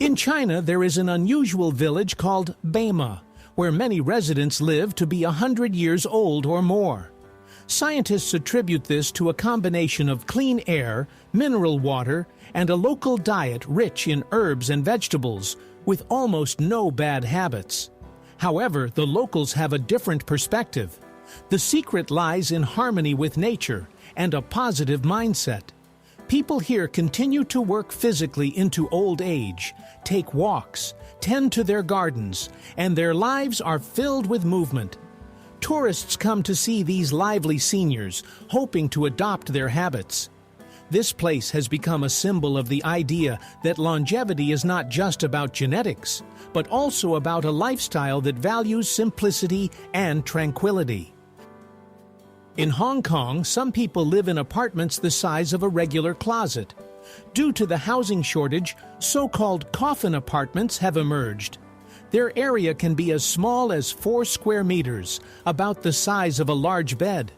In China, there is an unusual village called Beima, where many residents live to be 100 years old or more. Scientists attribute this to a combination of clean air, mineral water, and a local diet rich in herbs and vegetables, with almost no bad habits. However, the locals have a different perspective. The secret lies in harmony with nature and a positive mindset. People here continue to work physically into old age, take walks, tend to their gardens, and their lives are filled with movement. Tourists come to see these lively seniors, hoping to adopt their habits. This place has become a symbol of the idea that longevity is not just about genetics, but also about a lifestyle that values simplicity and tranquility. In Hong Kong, some people live in apartments the size of a regular closet. Due to the housing shortage, so-called coffin apartments have emerged. Their area can be as small as 4 square meters, about the size of a large bed.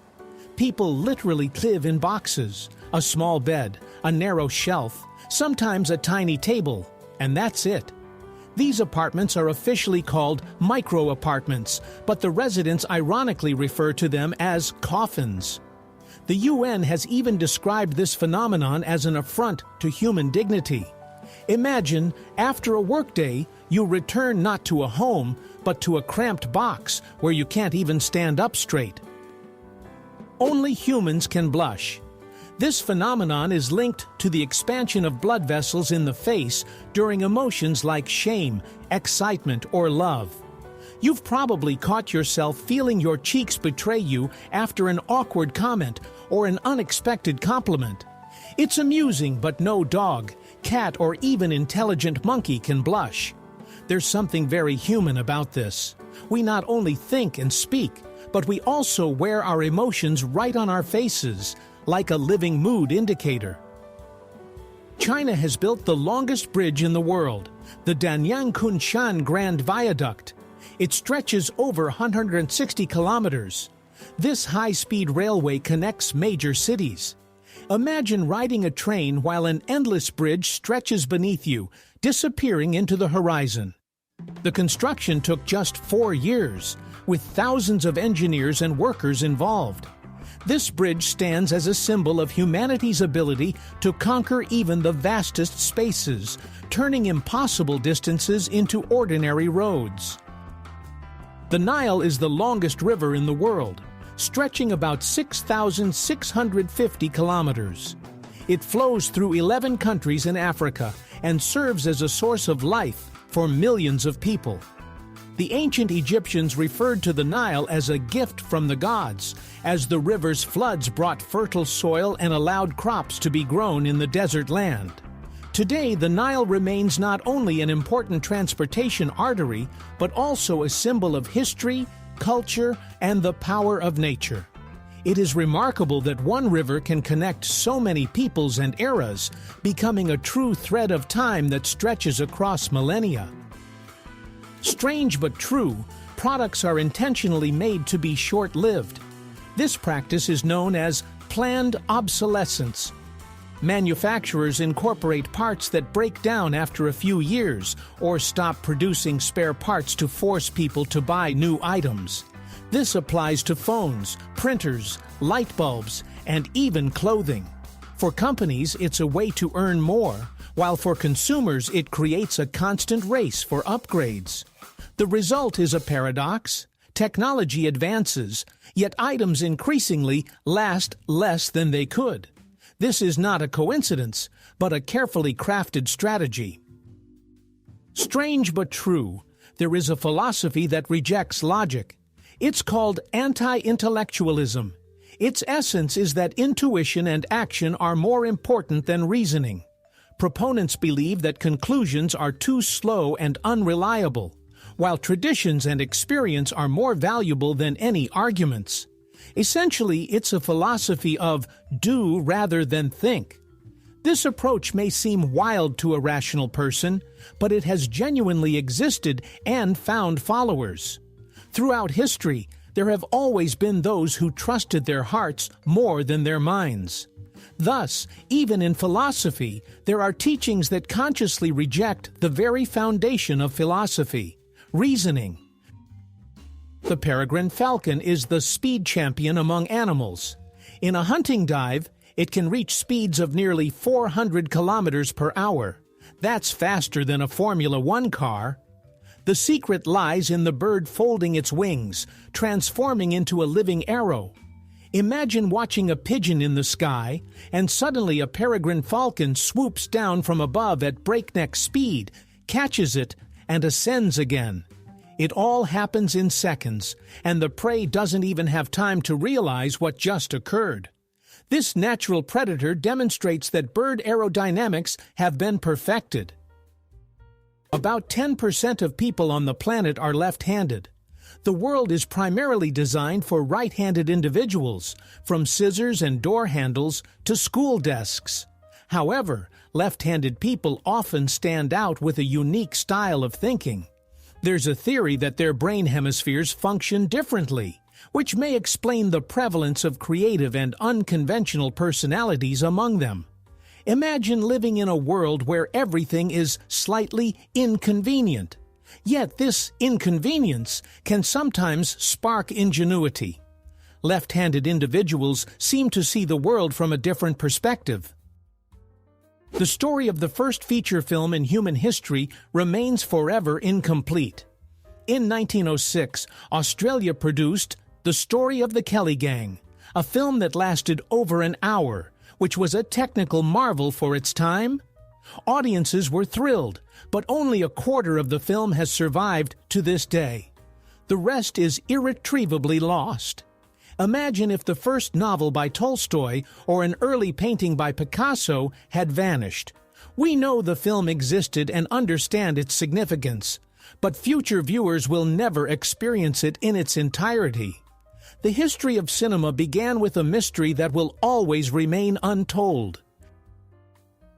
People literally live in boxes, a small bed, a narrow shelf, sometimes a tiny table, and that's it. These apartments are officially called micro-apartments, but the residents ironically refer to them as coffins. The UN has even described this phenomenon as an affront to human dignity. Imagine, after a workday, you return not to a home, but to a cramped box where you can't even stand up straight. Only humans can blush. This phenomenon is linked to the expansion of blood vessels in the face during emotions like shame, excitement, or love. You've probably caught yourself feeling your cheeks betray you after an awkward comment or an unexpected compliment. It's amusing, but no dog, cat, or even intelligent monkey can blush. There's something very human about this. We not only think and speak, but we also wear our emotions right on our faces, like a living mood indicator. China has built the longest bridge in the world, the Danyang-Kunshan Grand Viaduct. It stretches over 160 kilometers. This high-speed railway connects major cities. Imagine riding a train while an endless bridge stretches beneath you, disappearing into the horizon. The construction took just 4 years, with thousands of engineers and workers involved. This bridge stands as a symbol of humanity's ability to conquer even the vastest spaces, turning impossible distances into ordinary roads. The Nile is the longest river in the world, stretching about 6,650 kilometers. It flows through 11 countries in Africa and serves as a source of life for millions of people. The ancient Egyptians referred to the Nile as a gift from the gods, as the river's floods brought fertile soil and allowed crops to be grown in the desert land. Today, the Nile remains not only an important transportation artery, but also a symbol of history, culture, and the power of nature. It is remarkable that one river can connect so many peoples and eras, becoming a true thread of time that stretches across millennia. Strange but true, products are intentionally made to be short-lived. This practice is known as planned obsolescence. Manufacturers incorporate parts that break down after a few years or stop producing spare parts to force people to buy new items. This applies to phones, printers, light bulbs, and even clothing. For companies, it's a way to earn more, while for consumers it creates a constant race for upgrades. The result is a paradox. Technology advances, yet items increasingly last less than they could. This is not a coincidence, but a carefully crafted strategy. Strange but true, there is a philosophy that rejects logic. It's called anti-intellectualism. Its essence is that intuition and action are more important than reasoning. Proponents believe that conclusions are too slow and unreliable, while traditions and experience are more valuable than any arguments. Essentially, it's a philosophy of do rather than think. This approach may seem wild to a rational person, but it has genuinely existed and found followers. Throughout history, there have always been those who trusted their hearts more than their minds. Thus, even in philosophy, there are teachings that consciously reject the very foundation of philosophy: reasoning. The peregrine falcon is the speed champion among animals. In a hunting dive, it can reach speeds of nearly 400 kilometers per hour. That's faster than a Formula One car. The secret lies in the bird folding its wings, transforming into a living arrow. Imagine watching a pigeon in the sky, and suddenly a peregrine falcon swoops down from above at breakneck speed, catches it, and ascends again. It all happens in seconds, and the prey doesn't even have time to realize what just occurred. This natural predator demonstrates that bird aerodynamics have been perfected. About 10% of people on the planet are left-handed. The world is primarily designed for right-handed individuals, from scissors and door handles to school desks. However, left-handed people often stand out with a unique style of thinking. There's a theory that their brain hemispheres function differently, which may explain the prevalence of creative and unconventional personalities among them. Imagine living in a world where everything is slightly inconvenient. Yet this inconvenience can sometimes spark ingenuity. Left-handed individuals seem to see the world from a different perspective. The story of the first feature film in human history remains forever incomplete. In 1906, Australia produced The Story of the Kelly Gang, a film that lasted over an hour, which was a technical marvel for its time. Audiences were thrilled, but only a quarter of the film has survived to this day. The rest is irretrievably lost. Imagine if the first novel by Tolstoy or an early painting by Picasso had vanished. We know the film existed and understand its significance, but future viewers will never experience it in its entirety. The history of cinema began with a mystery that will always remain untold.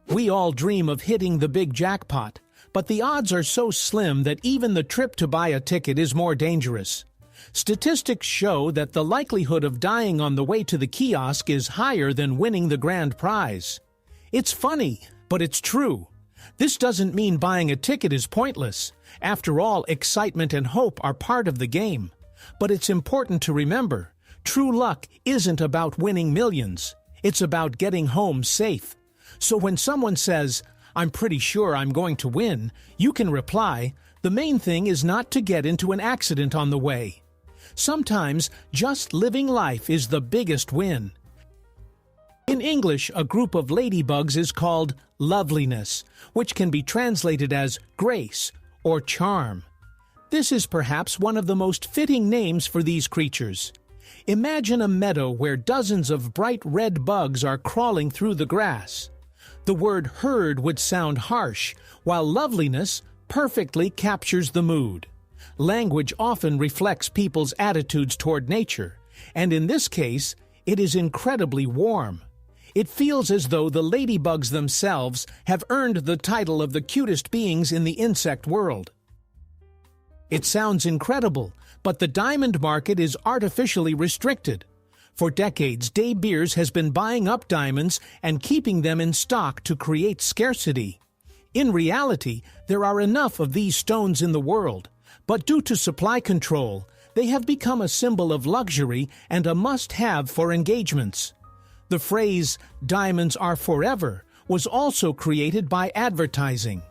We all dream of hitting the big jackpot, but the odds are so slim that even the trip to buy a ticket is more dangerous. Statistics show that the likelihood of dying on the way to the kiosk is higher than winning the grand prize. It's funny, but it's true. This doesn't mean buying a ticket is pointless. After all, excitement and hope are part of the game. But it's important to remember, true luck isn't about winning millions. It's about getting home safe. So when someone says, "I'm pretty sure I'm going to win," you can reply, "The main thing is not to get into an accident on the way." Sometimes, just living life is the biggest win. In English, a group of ladybugs is called loveliness, which can be translated as grace or charm. This is perhaps one of the most fitting names for these creatures. Imagine a meadow where dozens of bright red bugs are crawling through the grass. The word herd would sound harsh, while loveliness perfectly captures the mood. Language often reflects people's attitudes toward nature, and in this case, it is incredibly warm. It feels as though the ladybugs themselves have earned the title of the cutest beings in the insect world. It sounds incredible, but the diamond market is artificially restricted. For decades, De Beers has been buying up diamonds and keeping them in stock to create scarcity. In reality, there are enough of these stones in the world, but due to supply control, they have become a symbol of luxury and a must-have for engagements. The phrase, "diamonds are forever," was also created by advertising.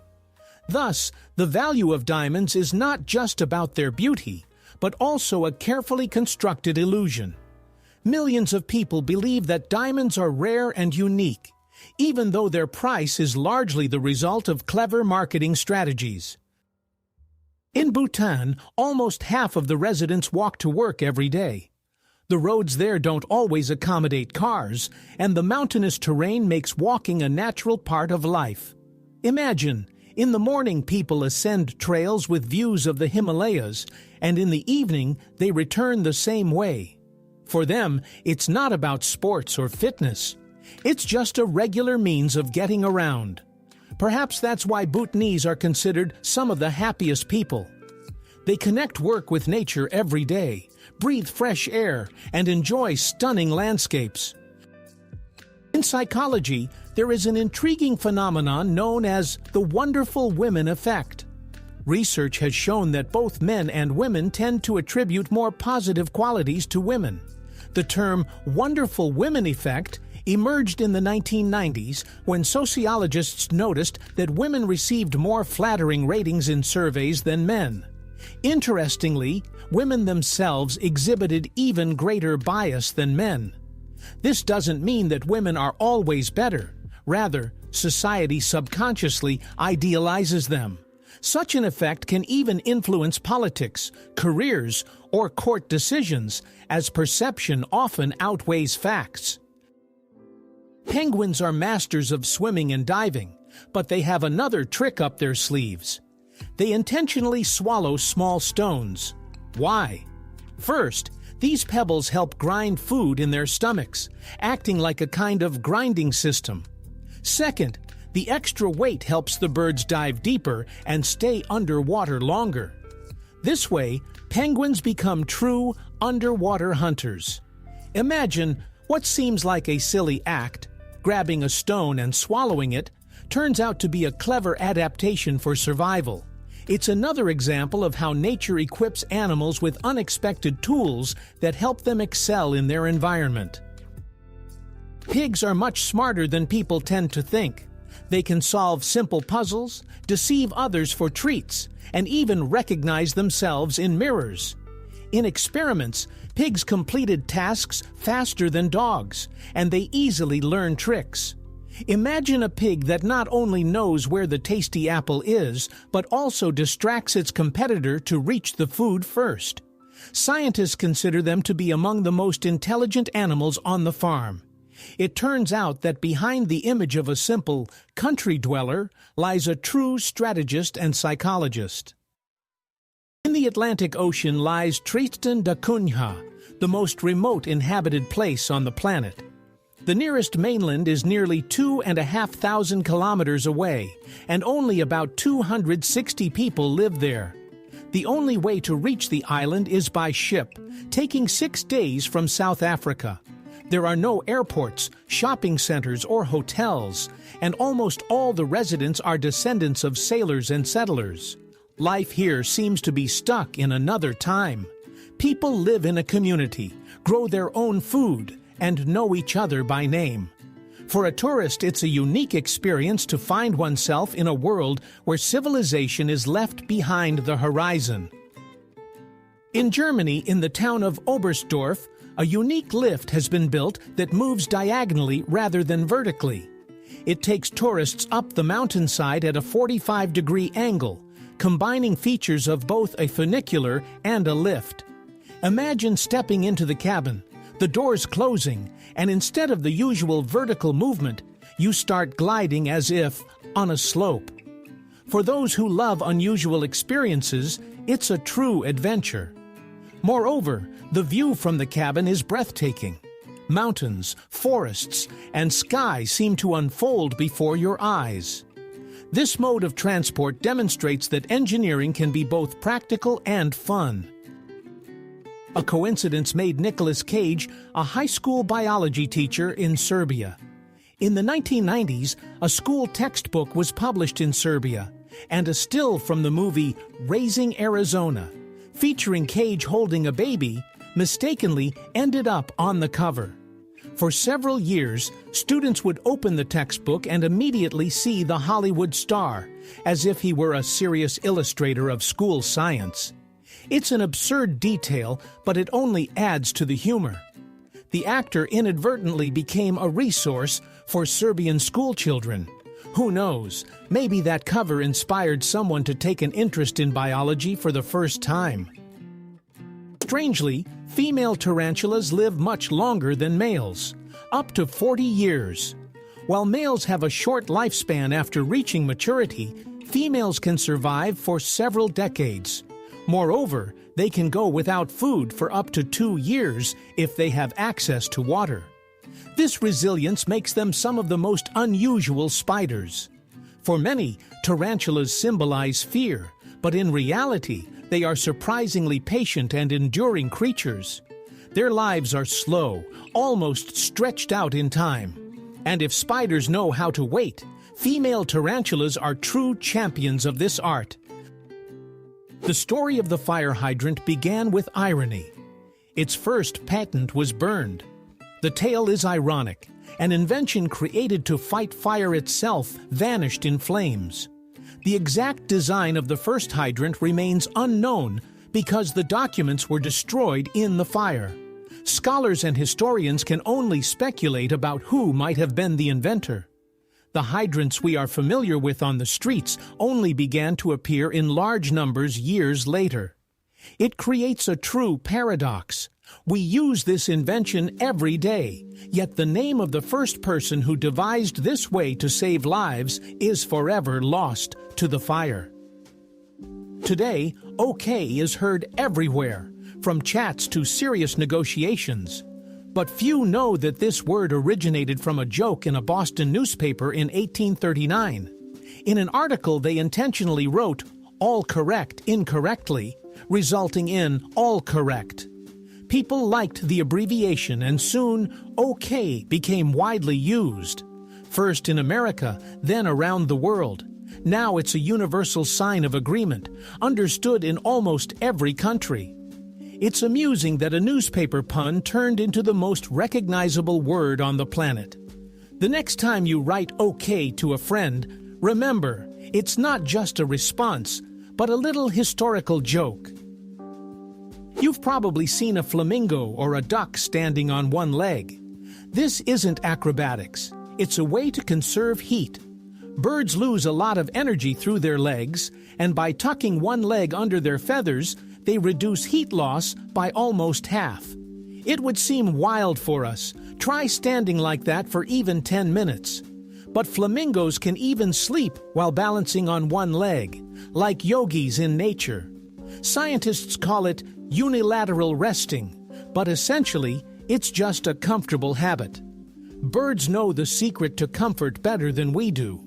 Thus, the value of diamonds is not just about their beauty, but also a carefully constructed illusion. Millions of people believe that diamonds are rare and unique, even though their price is largely the result of clever marketing strategies. In Bhutan, almost half of the residents walk to work every day. The roads there don't always accommodate cars, and the mountainous terrain makes walking a natural part of life. Imagine, in the morning people ascend trails with views of the Himalayas, and in the evening they return the same way. For them, it's not about sports or fitness. It's just a regular means of getting around. Perhaps that's why Bhutanese are considered some of the happiest people. They connect work with nature every day, breathe fresh air, and enjoy stunning landscapes. In psychology, there is an intriguing phenomenon known as the wonderful women effect. Research has shown that both men and women tend to attribute more positive qualities to women. The term wonderful women effect emerged in the 1990s when sociologists noticed that women received more flattering ratings in surveys than men. Interestingly, women themselves exhibited even greater bias than men. This doesn't mean that women are always better. Rather, society subconsciously idealizes them. Such an effect can even influence politics, careers, or court decisions, as perception often outweighs facts. Penguins are masters of swimming and diving, but they have another trick up their sleeves. They intentionally swallow small stones. Why? First, these pebbles help grind food in their stomachs, acting like a kind of grinding system. Second, the extra weight helps the birds dive deeper and stay underwater longer. This way, penguins become true underwater hunters. Imagine what seems like a silly act, grabbing a stone and swallowing it, turns out to be a clever adaptation for survival. It's another example of how nature equips animals with unexpected tools that help them excel in their environment. Pigs are much smarter than people tend to think. They can solve simple puzzles, deceive others for treats, and even recognize themselves in mirrors. In experiments, pigs completed tasks faster than dogs, and they easily learn tricks. Imagine a pig that not only knows where the tasty apple is, but also distracts its competitor to reach the food first. Scientists consider them to be among the most intelligent animals on the farm. It turns out that behind the image of a simple country dweller lies a true strategist and psychologist. In the Atlantic Ocean lies Tristan da Cunha, the most remote inhabited place on the planet. The nearest mainland is nearly 2,500 kilometers away, and only about 260 people live there. The only way to reach the island is by ship, taking 6 days from South Africa. There are no airports, shopping centers, or hotels, and almost all the residents are descendants of sailors and settlers. Life here seems to be stuck in another time. People live in a community, grow their own food, and know each other by name. For a tourist, it's a unique experience to find oneself in a world where civilization is left behind the horizon. In Germany, in the town of Oberstdorf, a unique lift has been built that moves diagonally rather than vertically. It takes tourists up the mountainside at a 45-degree angle, combining features of both a funicular and a lift. Imagine stepping into the cabin, the doors closing, and instead of the usual vertical movement, you start gliding as if on a slope. For those who love unusual experiences, it's a true adventure. Moreover, the view from the cabin is breathtaking. Mountains, forests, and sky seem to unfold before your eyes. This mode of transport demonstrates that engineering can be both practical and fun. A coincidence made Nicolas Cage a high school biology teacher in Serbia. In the 1990s, a school textbook was published in Serbia, and a still from the movie Raising Arizona, featuring Cage holding a baby, mistakenly ended up on the cover. For several years, students would open the textbook and immediately see the Hollywood star, as if he were a serious illustrator of school science. It's an absurd detail, but it only adds to the humor. The actor inadvertently became a resource for Serbian schoolchildren. Who knows, maybe that cover inspired someone to take an interest in biology for the first time. Strangely, female tarantulas live much longer than males, up to 40 years. While males have a short lifespan after reaching maturity, females can survive for several decades. Moreover, they can go without food for up to 2 years if they have access to water. This resilience makes them some of the most unusual spiders. For many, tarantulas symbolize fear, but in reality, they are surprisingly patient and enduring creatures. Their lives are slow, almost stretched out in time. And if spiders know how to wait, female tarantulas are true champions of this art. The story of the fire hydrant began with irony. Its first patent was burned. The tale is ironic. An invention created to fight fire itself vanished in flames. The exact design of the first hydrant remains unknown because the documents were destroyed in the fire. Scholars and historians can only speculate about who might have been the inventor. The hydrants we are familiar with on the streets only began to appear in large numbers years later. It creates a true paradox. We use this invention every day, yet the name of the first person who devised this way to save lives is forever lost to the fire. Today, OK is heard everywhere, from chats to serious negotiations. But few know that this word originated from a joke in a Boston newspaper in 1839. In an article, they intentionally wrote, "all correct incorrectly," resulting in "all correct." People liked the abbreviation, and soon OK became widely used. First in America, then around the world. Now it's a universal sign of agreement, understood in almost every country. It's amusing that a newspaper pun turned into the most recognizable word on the planet. The next time you write OK to a friend, remember, it's not just a response, but a little historical joke. You've probably seen a flamingo or a duck standing on one leg. This isn't acrobatics. It's a way to conserve heat. Birds lose a lot of energy through their legs, and by tucking one leg under their feathers, they reduce heat loss by almost half. It would seem wild for us. Try standing like that for even 10 minutes. But flamingos can even sleep while balancing on one leg, like yogis in nature. Scientists call it unilateral resting, but essentially, it's just a comfortable habit. Birds know the secret to comfort better than we do.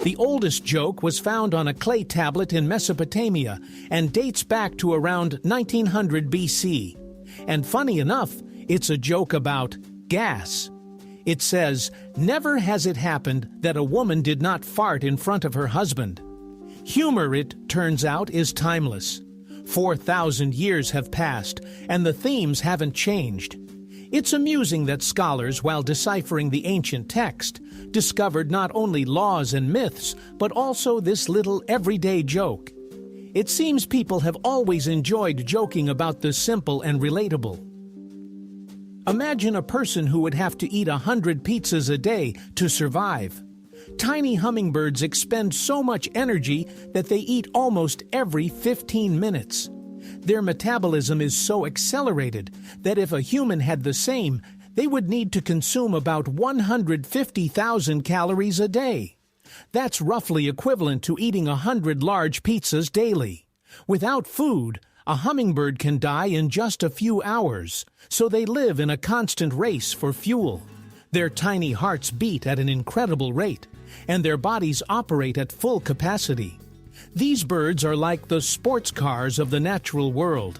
The oldest joke was found on a clay tablet in Mesopotamia and dates back to around 1900 BC. And funny enough, it's a joke about gas. It says, "Never has it happened that a woman did not fart in front of her husband." Humor, it turns out, is timeless. 4,000 years have passed, and the themes haven't changed. It's amusing that scholars, while deciphering the ancient text, discovered not only laws and myths, but also this little everyday joke. It seems people have always enjoyed joking about the simple and relatable. Imagine a person who would have to eat 100 pizzas a day to survive. Tiny hummingbirds expend so much energy that they eat almost every 15 minutes. Their metabolism is so accelerated that if a human had the same, they would need to consume about 150,000 calories a day. That's roughly equivalent to eating 100 large pizzas daily. Without food, a hummingbird can die in just a few hours, so they live in a constant race for fuel. Their tiny hearts beat at an incredible rate, and their bodies operate at full capacity. These birds are like the sports cars of the natural world.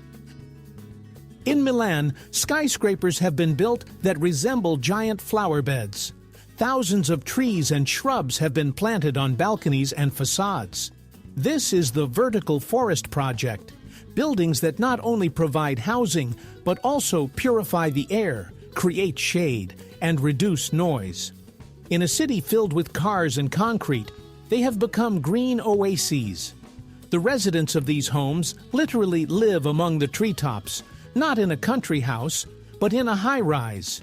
In Milan, skyscrapers have been built that resemble giant flower beds. Thousands of trees and shrubs have been planted on balconies and facades. This is the Vertical Forest Project, buildings that not only provide housing, but also purify the air, create shade, and reduce noise. In a city filled with cars and concrete, they have become green oases. The residents of these homes literally live among the treetops, not in a country house, but in a high-rise.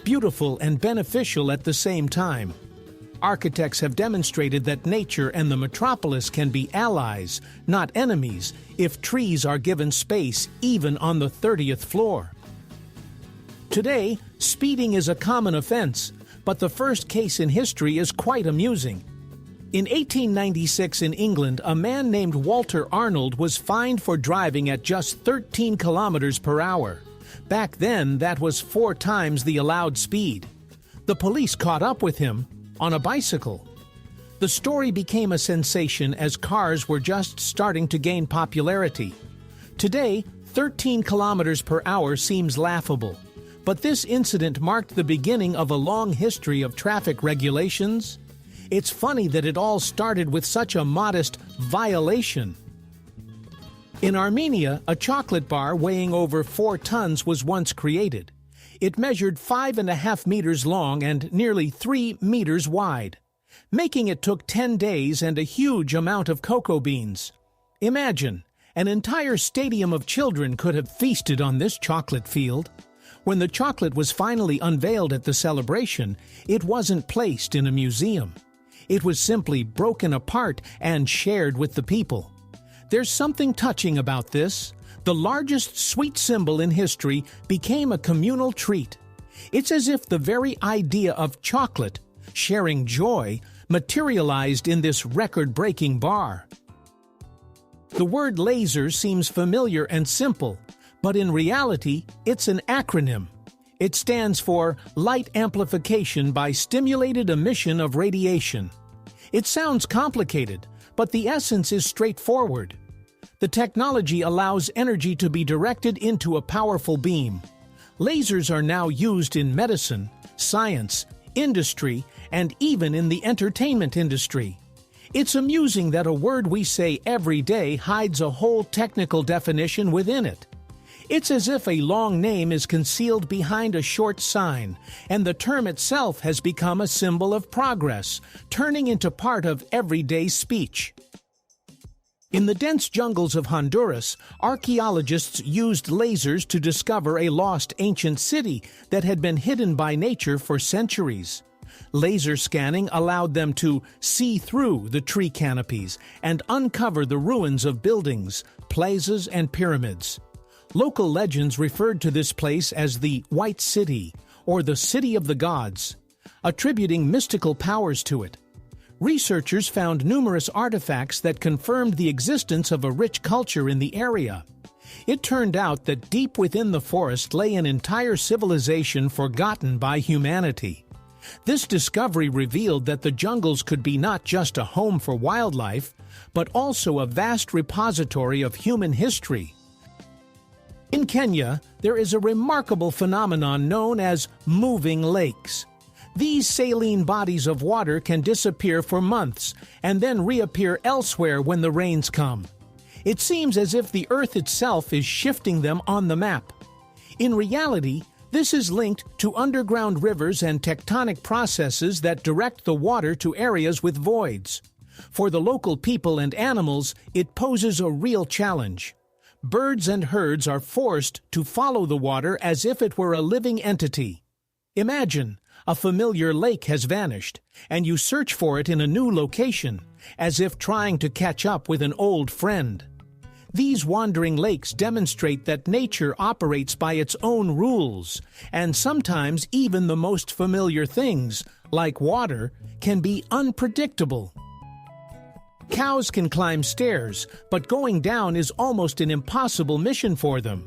Beautiful and beneficial at the same time. Architects have demonstrated that nature and the metropolis can be allies, not enemies, if trees are given space even on the 30th floor. Today, speeding is a common offense, but the first case in history is quite amusing. In 1896 in England, a man named Walter Arnold was fined for driving at just 13 kilometers per hour. Back then, that was 4 times the allowed speed. The police caught up with him on a bicycle. The story became a sensation as cars were just starting to gain popularity. Today, 13 kilometers per hour seems laughable, But this incident marked the beginning of a long history of traffic regulations. It's funny that it all started with such a modest violation. In Armenia, a chocolate bar weighing over 4 tons was once created. It measured 5.5 meters long and nearly 3 meters wide. Making it took 10 days and a huge amount of cocoa beans. Imagine, an entire stadium of children could have feasted on this chocolate field. When the chocolate was finally unveiled at the celebration, it wasn't placed in a museum. It was simply broken apart and shared with the people. There's something touching about this. The largest sweet symbol in history became a communal treat. It's as if the very idea of chocolate, sharing joy, materialized in this record-breaking bar. The word laser seems familiar and simple, but in reality, it's an acronym. It stands for Light Amplification by Stimulated Emission of Radiation. It sounds complicated, but the essence is straightforward. The technology allows energy to be directed into a powerful beam. Lasers are now used in medicine, science, industry, and even in the entertainment industry. It's amusing that a word we say every day hides a whole technical definition within it. It's as if a long name is concealed behind a short sign, and the term itself has become a symbol of progress, turning into part of everyday speech. In the dense jungles of Honduras, archaeologists used lasers to discover a lost ancient city that had been hidden by nature for centuries. Laser scanning allowed them to see through the tree canopies and uncover the ruins of buildings, plazas, and pyramids. Local legends referred to this place as the White City, or the City of the Gods, attributing mystical powers to it. Researchers found numerous artifacts that confirmed the existence of a rich culture in the area. It turned out that deep within the forest lay an entire civilization forgotten by humanity. This discovery revealed that the jungles could be not just a home for wildlife, but also a vast repository of human history. In Kenya, there is a remarkable phenomenon known as moving lakes. These saline bodies of water can disappear for months and then reappear elsewhere when the rains come. It seems as if the Earth itself is shifting them on the map. In reality, this is linked to underground rivers and tectonic processes that direct the water to areas with voids. For the local people and animals, it poses a real challenge. Birds and herds are forced to follow the water as if it were a living entity. Imagine, a familiar lake has vanished, and you search for it in a new location, as if trying to catch up with an old friend. These wandering lakes demonstrate that nature operates by its own rules, and sometimes even the most familiar things, like water, can be unpredictable. Cows can climb stairs, but going down is almost an impossible mission for them.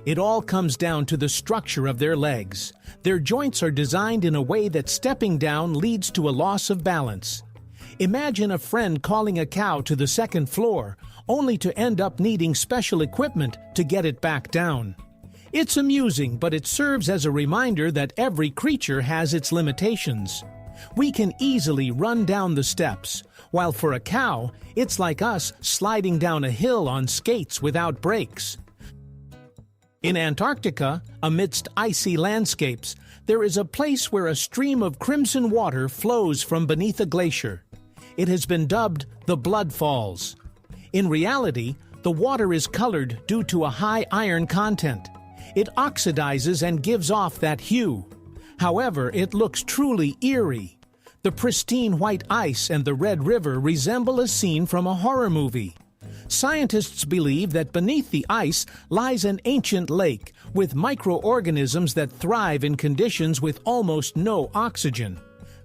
It all comes down to the structure of their legs. Their joints are designed in a way that stepping down leads to a loss of balance. Imagine a friend calling a cow to the second floor, only to end up needing special equipment to get it back down. It's amusing, but it serves as a reminder that every creature has its limitations. We can easily run down the steps, while for a cow, it's like us sliding down a hill on skates without brakes. In Antarctica, amidst icy landscapes, there is a place where a stream of crimson water flows from beneath a glacier. It has been dubbed the Blood Falls. In reality, the water is colored due to a high iron content. It oxidizes and gives off that hue. However, it looks truly eerie. The pristine white ice and the red river resemble a scene from a horror movie. Scientists believe that beneath the ice lies an ancient lake with microorganisms that thrive in conditions with almost no oxygen.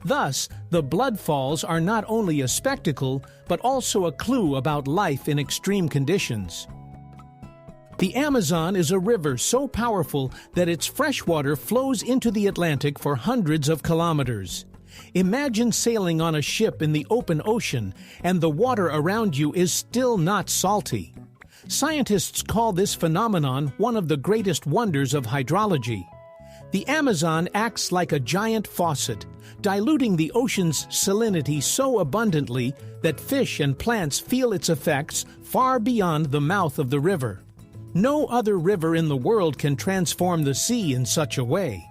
Thus, the Blood Falls are not only a spectacle, but also a clue about life in extreme conditions. The Amazon is a river so powerful that its fresh water flows into the Atlantic for hundreds of kilometers. Imagine sailing on a ship in the open ocean, and the water around you is still not salty. Scientists call this phenomenon one of the greatest wonders of hydrology. The Amazon acts like a giant faucet, diluting the ocean's salinity so abundantly that fish and plants feel its effects far beyond the mouth of the river. No other river in the world can transform the sea in such a way.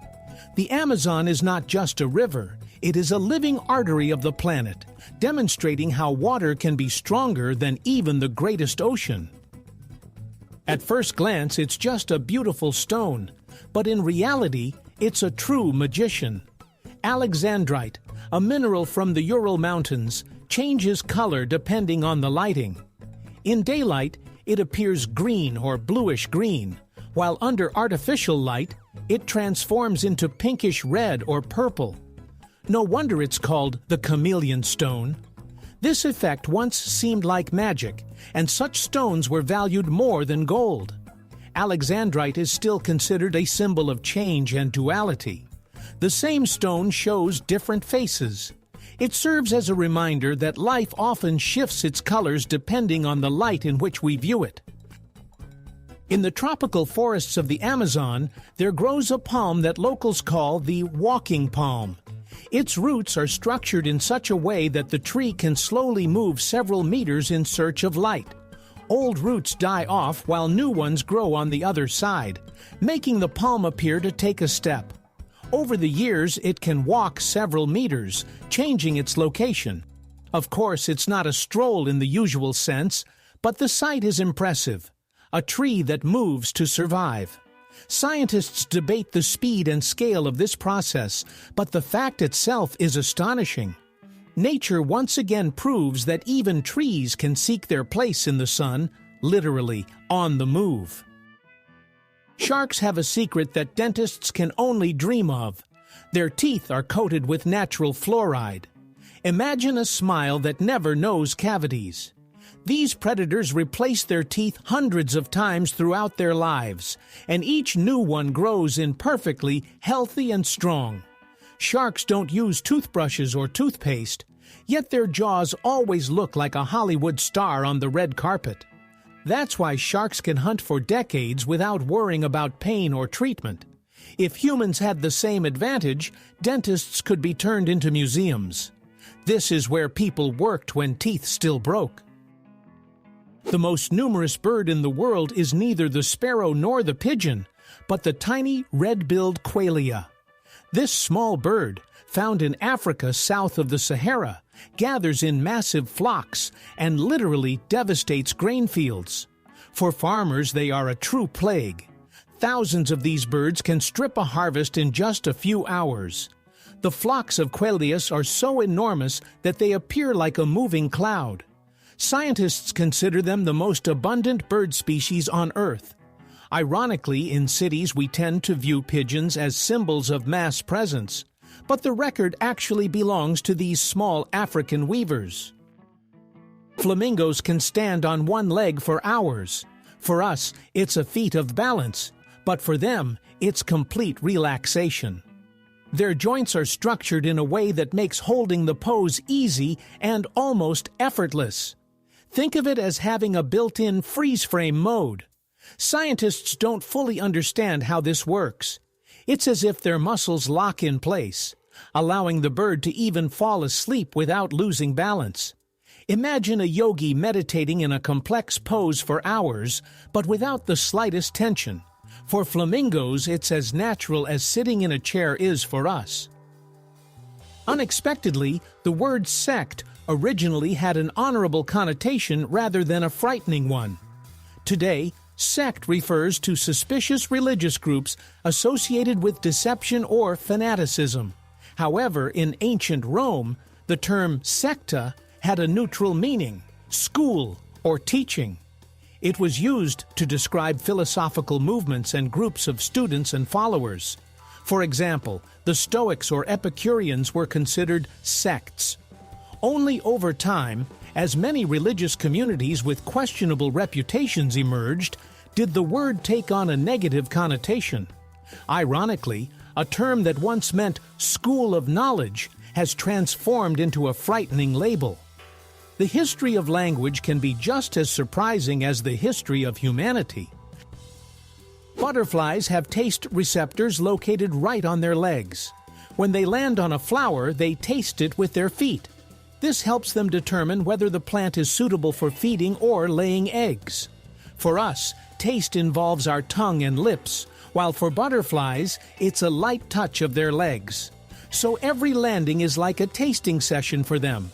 The Amazon is not just a river, it is a living artery of the planet, demonstrating how water can be stronger than even the greatest ocean. At first glance, it's just a beautiful stone, but in reality, it's a true magician. Alexandrite, a mineral from the Ural Mountains, changes color depending on the lighting. In daylight, it appears green or bluish-green, while under artificial light, it transforms into pinkish red or purple. No wonder it's called the chameleon stone. This effect once seemed like magic, and such stones were valued more than gold. Alexandrite is still considered a symbol of change and duality. The same stone shows different faces. It serves as a reminder that life often shifts its colors depending on the light in which we view it. In the tropical forests of the Amazon, there grows a palm that locals call the walking palm. Its roots are structured in such a way that the tree can slowly move several meters in search of light. Old roots die off while new ones grow on the other side, making the palm appear to take a step. Over the years, it can walk several meters, changing its location. Of course, it's not a stroll in the usual sense, but the sight is impressive. A tree that moves to survive. Scientists debate the speed and scale of this process, but the fact itself is astonishing. Nature once again proves that even trees can seek their place in the sun, literally on the move. Sharks have a secret that dentists can only dream of. Their teeth are coated with natural fluoride. Imagine a smile that never knows cavities. These predators replace their teeth hundreds of times throughout their lives, and each new one grows in perfectly healthy and strong. Sharks don't use toothbrushes or toothpaste, yet their jaws always look like a Hollywood star on the red carpet. That's why sharks can hunt for decades without worrying about pain or treatment. If humans had the same advantage, dentists could be turned into museums. This is where people worked when teeth still broke. The most numerous bird in the world is neither the sparrow nor the pigeon, but the tiny red-billed qualia. This small bird, found in Africa south of the Sahara, gathers in massive flocks and literally devastates grain fields. For farmers, they are a true plague. Thousands of these birds can strip a harvest in just a few hours. The flocks of quailias are so enormous that they appear like a moving cloud. Scientists consider them the most abundant bird species on Earth. Ironically, in cities we tend to view pigeons as symbols of mass presence, but the record actually belongs to these small African weavers. Flamingos can stand on one leg for hours. For us, it's a feat of balance, but for them, it's complete relaxation. Their joints are structured in a way that makes holding the pose easy and almost effortless. Think of it as having a built-in freeze-frame mode. Scientists don't fully understand how this works. It's as if their muscles lock in place, allowing the bird to even fall asleep without losing balance. Imagine a yogi meditating in a complex pose for hours, but without the slightest tension. For flamingos, it's as natural as sitting in a chair is for us. Unexpectedly, the word sect originally had an honorable connotation rather than a frightening one. Today, sect refers to suspicious religious groups associated with deception or fanaticism. However, in ancient Rome, the term secta had a neutral meaning, school or teaching. It was used to describe philosophical movements and groups of students and followers. For example, the Stoics or Epicureans were considered sects. Only over time, as many religious communities with questionable reputations emerged, did the word take on a negative connotation. Ironically, a term that once meant school of knowledge has transformed into a frightening label. The history of language can be just as surprising as the history of humanity. Butterflies have taste receptors located right on their legs. When they land on a flower, they taste it with their feet. This helps them determine whether the plant is suitable for feeding or laying eggs. For us, taste involves our tongue and lips, while for butterflies, it's a light touch of their legs. So every landing is like a tasting session for them.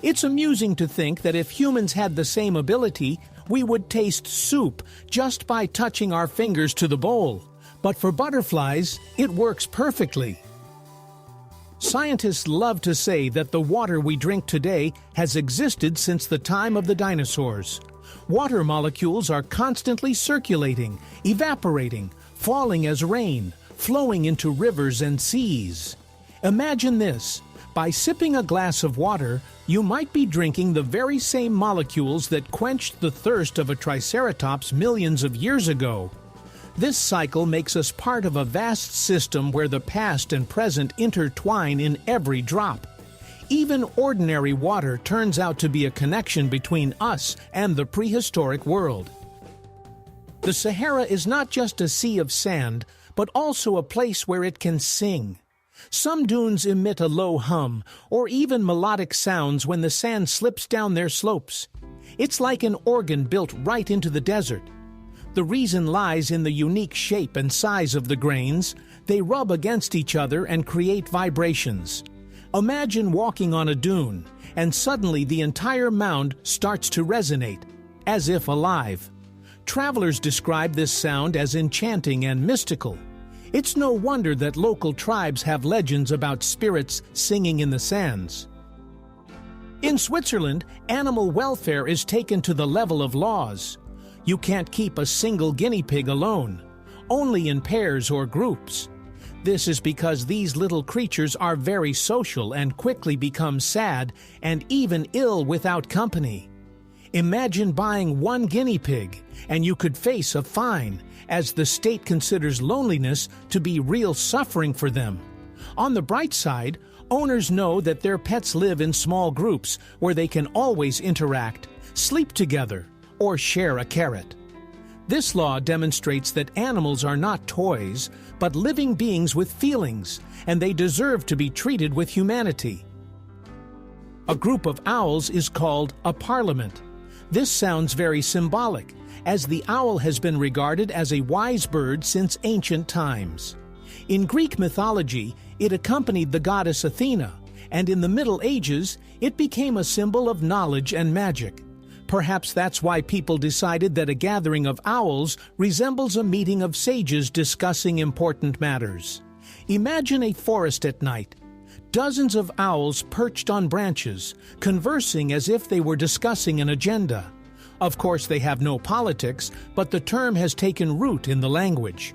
It's amusing to think that if humans had the same ability, we would taste soup just by touching our fingers to the bowl. But for butterflies, it works perfectly. Scientists love to say that the water we drink today has existed since the time of the dinosaurs. Water molecules are constantly circulating, evaporating, falling as rain, flowing into rivers and seas. Imagine this. By sipping a glass of water, you might be drinking the very same molecules that quenched the thirst of a triceratops millions of years ago. This cycle makes us part of a vast system where the past and present intertwine in every drop. Even ordinary water turns out to be a connection between us and the prehistoric world. The Sahara is not just a sea of sand, but also a place where it can sing. Some dunes emit a low hum, or even melodic sounds when the sand slips down their slopes. It's like an organ built right into the desert. The reason lies in the unique shape and size of the grains. They rub against each other and create vibrations. Imagine walking on a dune, and suddenly the entire mound starts to resonate, as if alive. Travelers describe this sound as enchanting and mystical. It's no wonder that local tribes have legends about spirits singing in the sands. In Switzerland, animal welfare is taken to the level of laws. You can't keep a single guinea pig alone, only in pairs or groups. This is because these little creatures are very social and quickly become sad and even ill without company. Imagine buying one guinea pig, and you could face a fine, as the state considers loneliness to be real suffering for them. On the bright side, owners know that their pets live in small groups where they can always interact, sleep together, or share a carrot. This law demonstrates that animals are not toys, but living beings with feelings, and they deserve to be treated with humanity. A group of owls is called a parliament. This sounds very symbolic, as the owl has been regarded as a wise bird since ancient times. In Greek mythology, it accompanied the goddess Athena, and in the Middle Ages, it became a symbol of knowledge and magic. Perhaps that's why people decided that a gathering of owls resembles a meeting of sages discussing important matters. Imagine a forest at night. Dozens of owls perched on branches, conversing as if they were discussing an agenda. Of course, they have no politics, but the term has taken root in the language.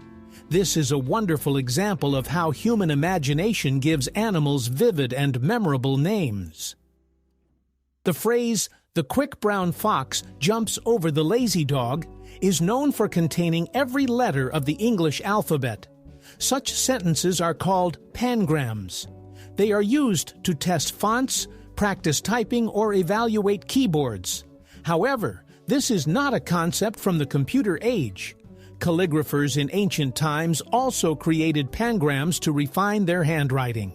This is a wonderful example of how human imagination gives animals vivid and memorable names. The phrase, "The quick brown fox jumps over the lazy dog," is known for containing every letter of the English alphabet. Such sentences are called pangrams. They are used to test fonts, practice typing, or evaluate keyboards. However, this is not a concept from the computer age. Calligraphers in ancient times also created pangrams to refine their handwriting.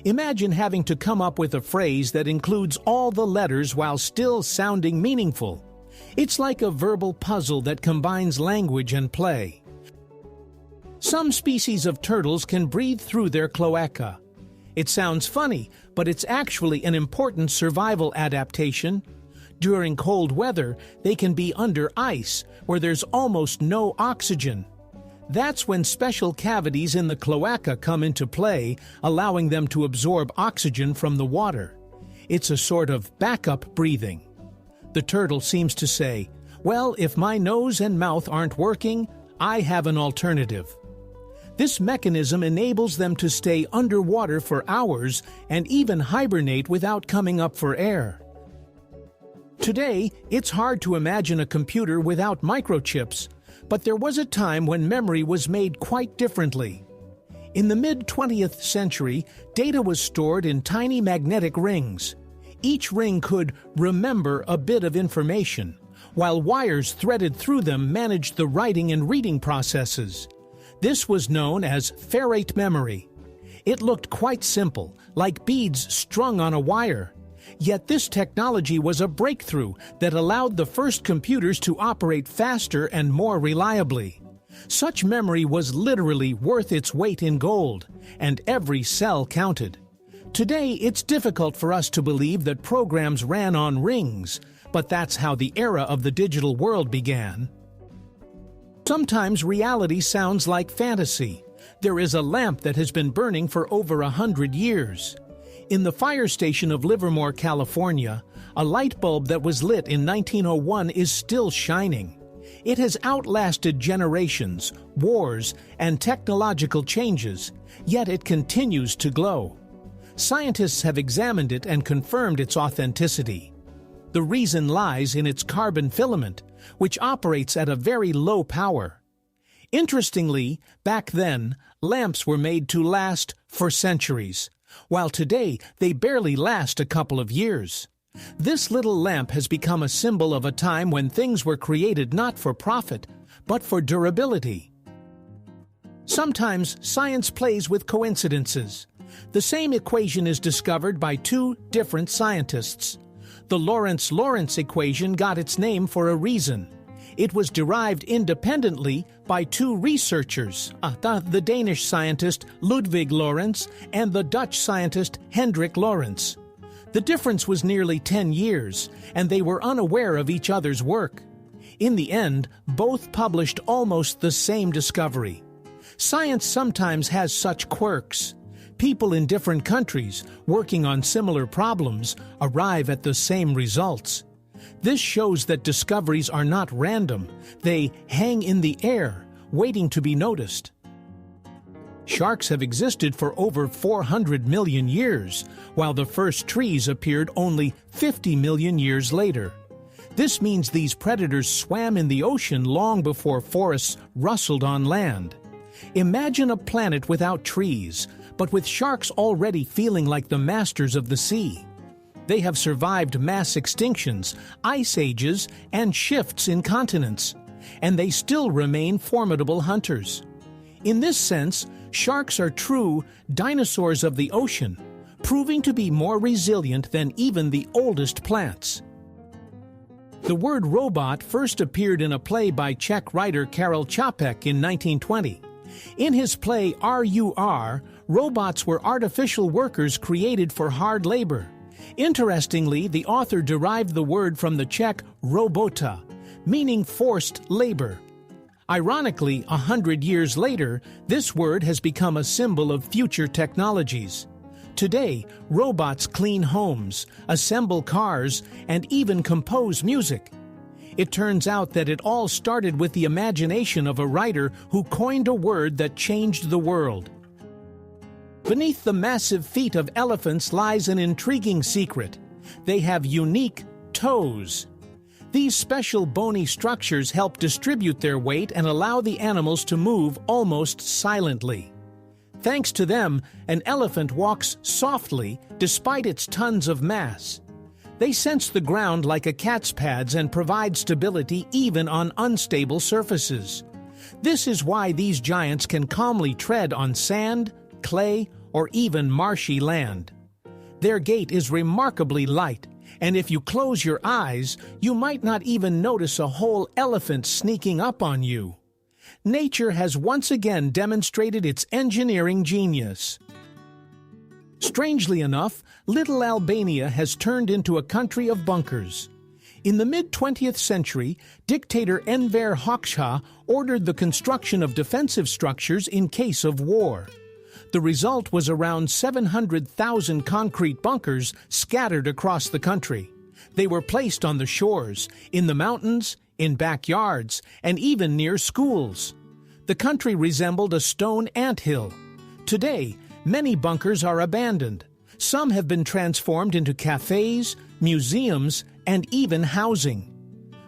Imagine having to come up with a phrase that includes all the letters while still sounding meaningful. It's like a verbal puzzle that combines language and play. Some species of turtles can breathe through their cloaca. It sounds funny, but it's actually an important survival adaptation. During cold weather, they can be under ice, where there's almost no oxygen. That's when special cavities in the cloaca come into play, allowing them to absorb oxygen from the water. It's a sort of backup breathing. The turtle seems to say, "Well, if my nose and mouth aren't working, I have an alternative." This mechanism enables them to stay underwater for hours and even hibernate without coming up for air. Today, it's hard to imagine a computer without microchips, but there was a time when memory was made quite differently. In the mid-20th century, data was stored in tiny magnetic rings. Each ring could remember a bit of information, while wires threaded through them managed the writing and reading processes. This was known as ferrate memory. It looked quite simple, like beads strung on a wire. Yet this technology was a breakthrough that allowed the first computers to operate faster and more reliably. Such memory was literally worth its weight in gold, and every cell counted. Today, it's difficult for us to believe that programs ran on rings, but that's how the era of the digital world began. Sometimes reality sounds like fantasy. There is a lamp that has been burning for over 100 years. In the fire station of Livermore, California, a light bulb that was lit in 1901 is still shining. It has outlasted generations, wars, and technological changes, yet it continues to glow. Scientists have examined it and confirmed its authenticity. The reason lies in its carbon filament, which operates at a very low power. Interestingly, back then, lamps were made to last for centuries, while today they barely last a couple of years. This little lamp has become a symbol of a time when things were created not for profit, but for durability. Sometimes science plays with coincidences. The same equation is discovered by two different scientists. The Lorentz-Lorentz equation got its name for a reason. It was derived independently by two researchers, the Danish scientist Ludwig Lorentz and the Dutch scientist Hendrik Lorentz. The difference was nearly 10 years, and they were unaware of each other's work. In the end, both published almost the same discovery. Science sometimes has such quirks. People in different countries, working on similar problems, arrive at the same results. This shows that discoveries are not random. They hang in the air, waiting to be noticed. Sharks have existed for over 400 million years, while the first trees appeared only 50 million years later. This means these predators swam in the ocean long before forests rustled on land. Imagine a planet without trees, but with sharks already feeling like the masters of the sea. They have survived mass extinctions, ice ages, and shifts in continents, and they still remain formidable hunters. In this sense, sharks are true dinosaurs of the ocean, proving to be more resilient than even the oldest plants. The word robot first appeared in a play by Czech writer Karel Čapek in 1920. In his play R.U.R., robots were artificial workers created for hard labor. Interestingly, the author derived the word from the Czech robota, meaning forced labor. Ironically, 100 years later, this word has become a symbol of future technologies. Today, robots clean homes, assemble cars, and even compose music. It turns out that it all started with the imagination of a writer who coined a word that changed the world. Beneath the massive feet of elephants lies an intriguing secret. They have unique toes. These special bony structures help distribute their weight and allow the animals to move almost silently. Thanks to them, an elephant walks softly despite its tons of mass. They sense the ground like a cat's pads and provide stability even on unstable surfaces. This is why these giants can calmly tread on sand, clay, or even marshy land. Their gait is remarkably light, and if you close your eyes, you might not even notice a whole elephant sneaking up on you. Nature has once again demonstrated its engineering genius. Strangely enough, little Albania has turned into a country of bunkers. In the mid-20th century, dictator Enver Hoxha ordered the construction of defensive structures in case of war. The result was around 700,000 concrete bunkers scattered across the country. They were placed on the shores, in the mountains, in backyards, and even near schools. The country resembled a stone anthill. Today, many bunkers are abandoned. Some have been transformed into cafes, museums, and even housing.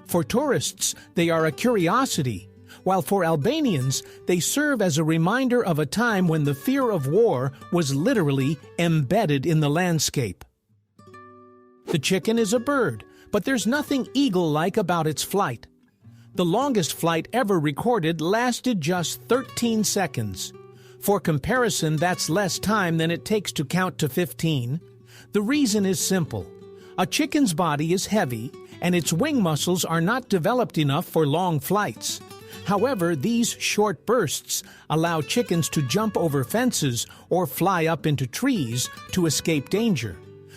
For tourists, they are a curiosity, while for Albanians, they serve as a reminder of a time when the fear of war was literally embedded in the landscape. The chicken is a bird, But there's nothing eagle-like about its flight. The longest flight ever recorded lasted just 13 seconds. For comparison, that's less time than it takes to count to 15. The reason is simple. A chicken's body is heavy, and its wing muscles are not developed enough for long flights. However, these short bursts allow chickens to jump over fences or fly up into trees to escape danger.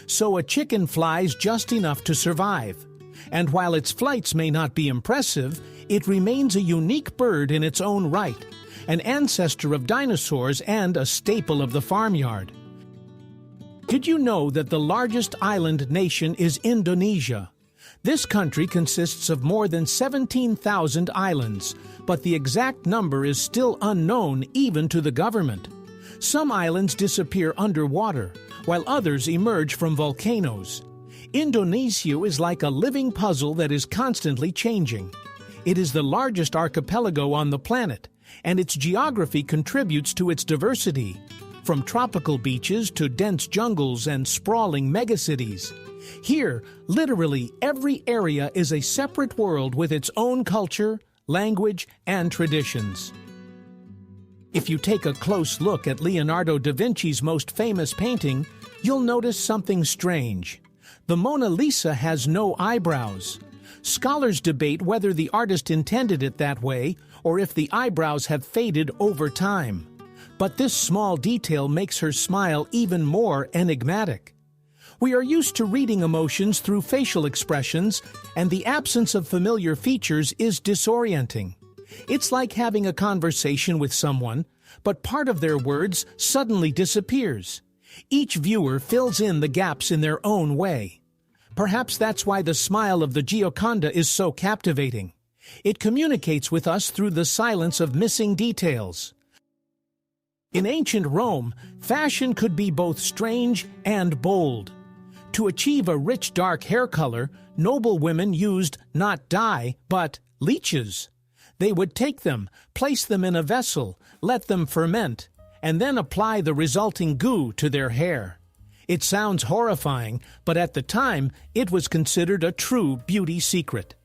So a chicken flies just enough to survive. And while its flights may not be impressive, it remains a unique bird in its own right, an ancestor of dinosaurs and a staple of the farmyard. Did you know that the largest island nation is Indonesia? This country consists of more than 17,000 islands, but the exact number is still unknown even to the government. Some islands disappear underwater, while others emerge from volcanoes. Indonesia is like a living puzzle that is constantly changing. It is the largest archipelago on the planet, and its geography contributes to its diversity, from tropical beaches to dense jungles and sprawling megacities. Here, literally every area is a separate world with its own culture, language, and traditions. If you take a close look at Leonardo da Vinci's most famous painting, you'll notice something strange. The Mona Lisa has no eyebrows. Scholars debate whether the artist intended it that way or if the eyebrows have faded over time. But this small detail makes her smile even more enigmatic. We are used to reading emotions through facial expressions, and the absence of familiar features is disorienting. It's like having a conversation with someone, but part of their words suddenly disappears. Each viewer fills in the gaps in their own way. Perhaps that's why the smile of the Gioconda is so captivating. It communicates with us through the silence of missing details. In ancient Rome, fashion could be both strange and bold. To achieve a rich dark hair color, noble women used not dye, but leeches. They would take them, place them in a vessel, let them ferment, and then apply the resulting goo to their hair. It sounds horrifying, but at the time, it was considered a true beauty secret.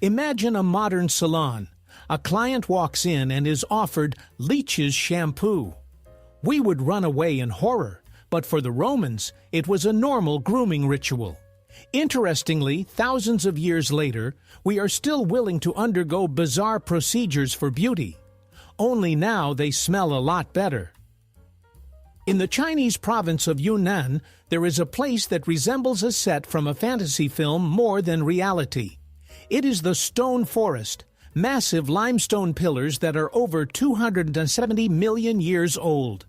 Imagine a modern salon. A client walks in and is offered leeches shampoo. We would run away in horror, but for the Romans, it was a normal grooming ritual. Interestingly, thousands of years later, we are still willing to undergo bizarre procedures for beauty. Only now they smell a lot better. In the Chinese province of Yunnan, there is a place that resembles a set from a fantasy film more than reality. It is the Stone Forest, massive limestone pillars that are over 270 million years old.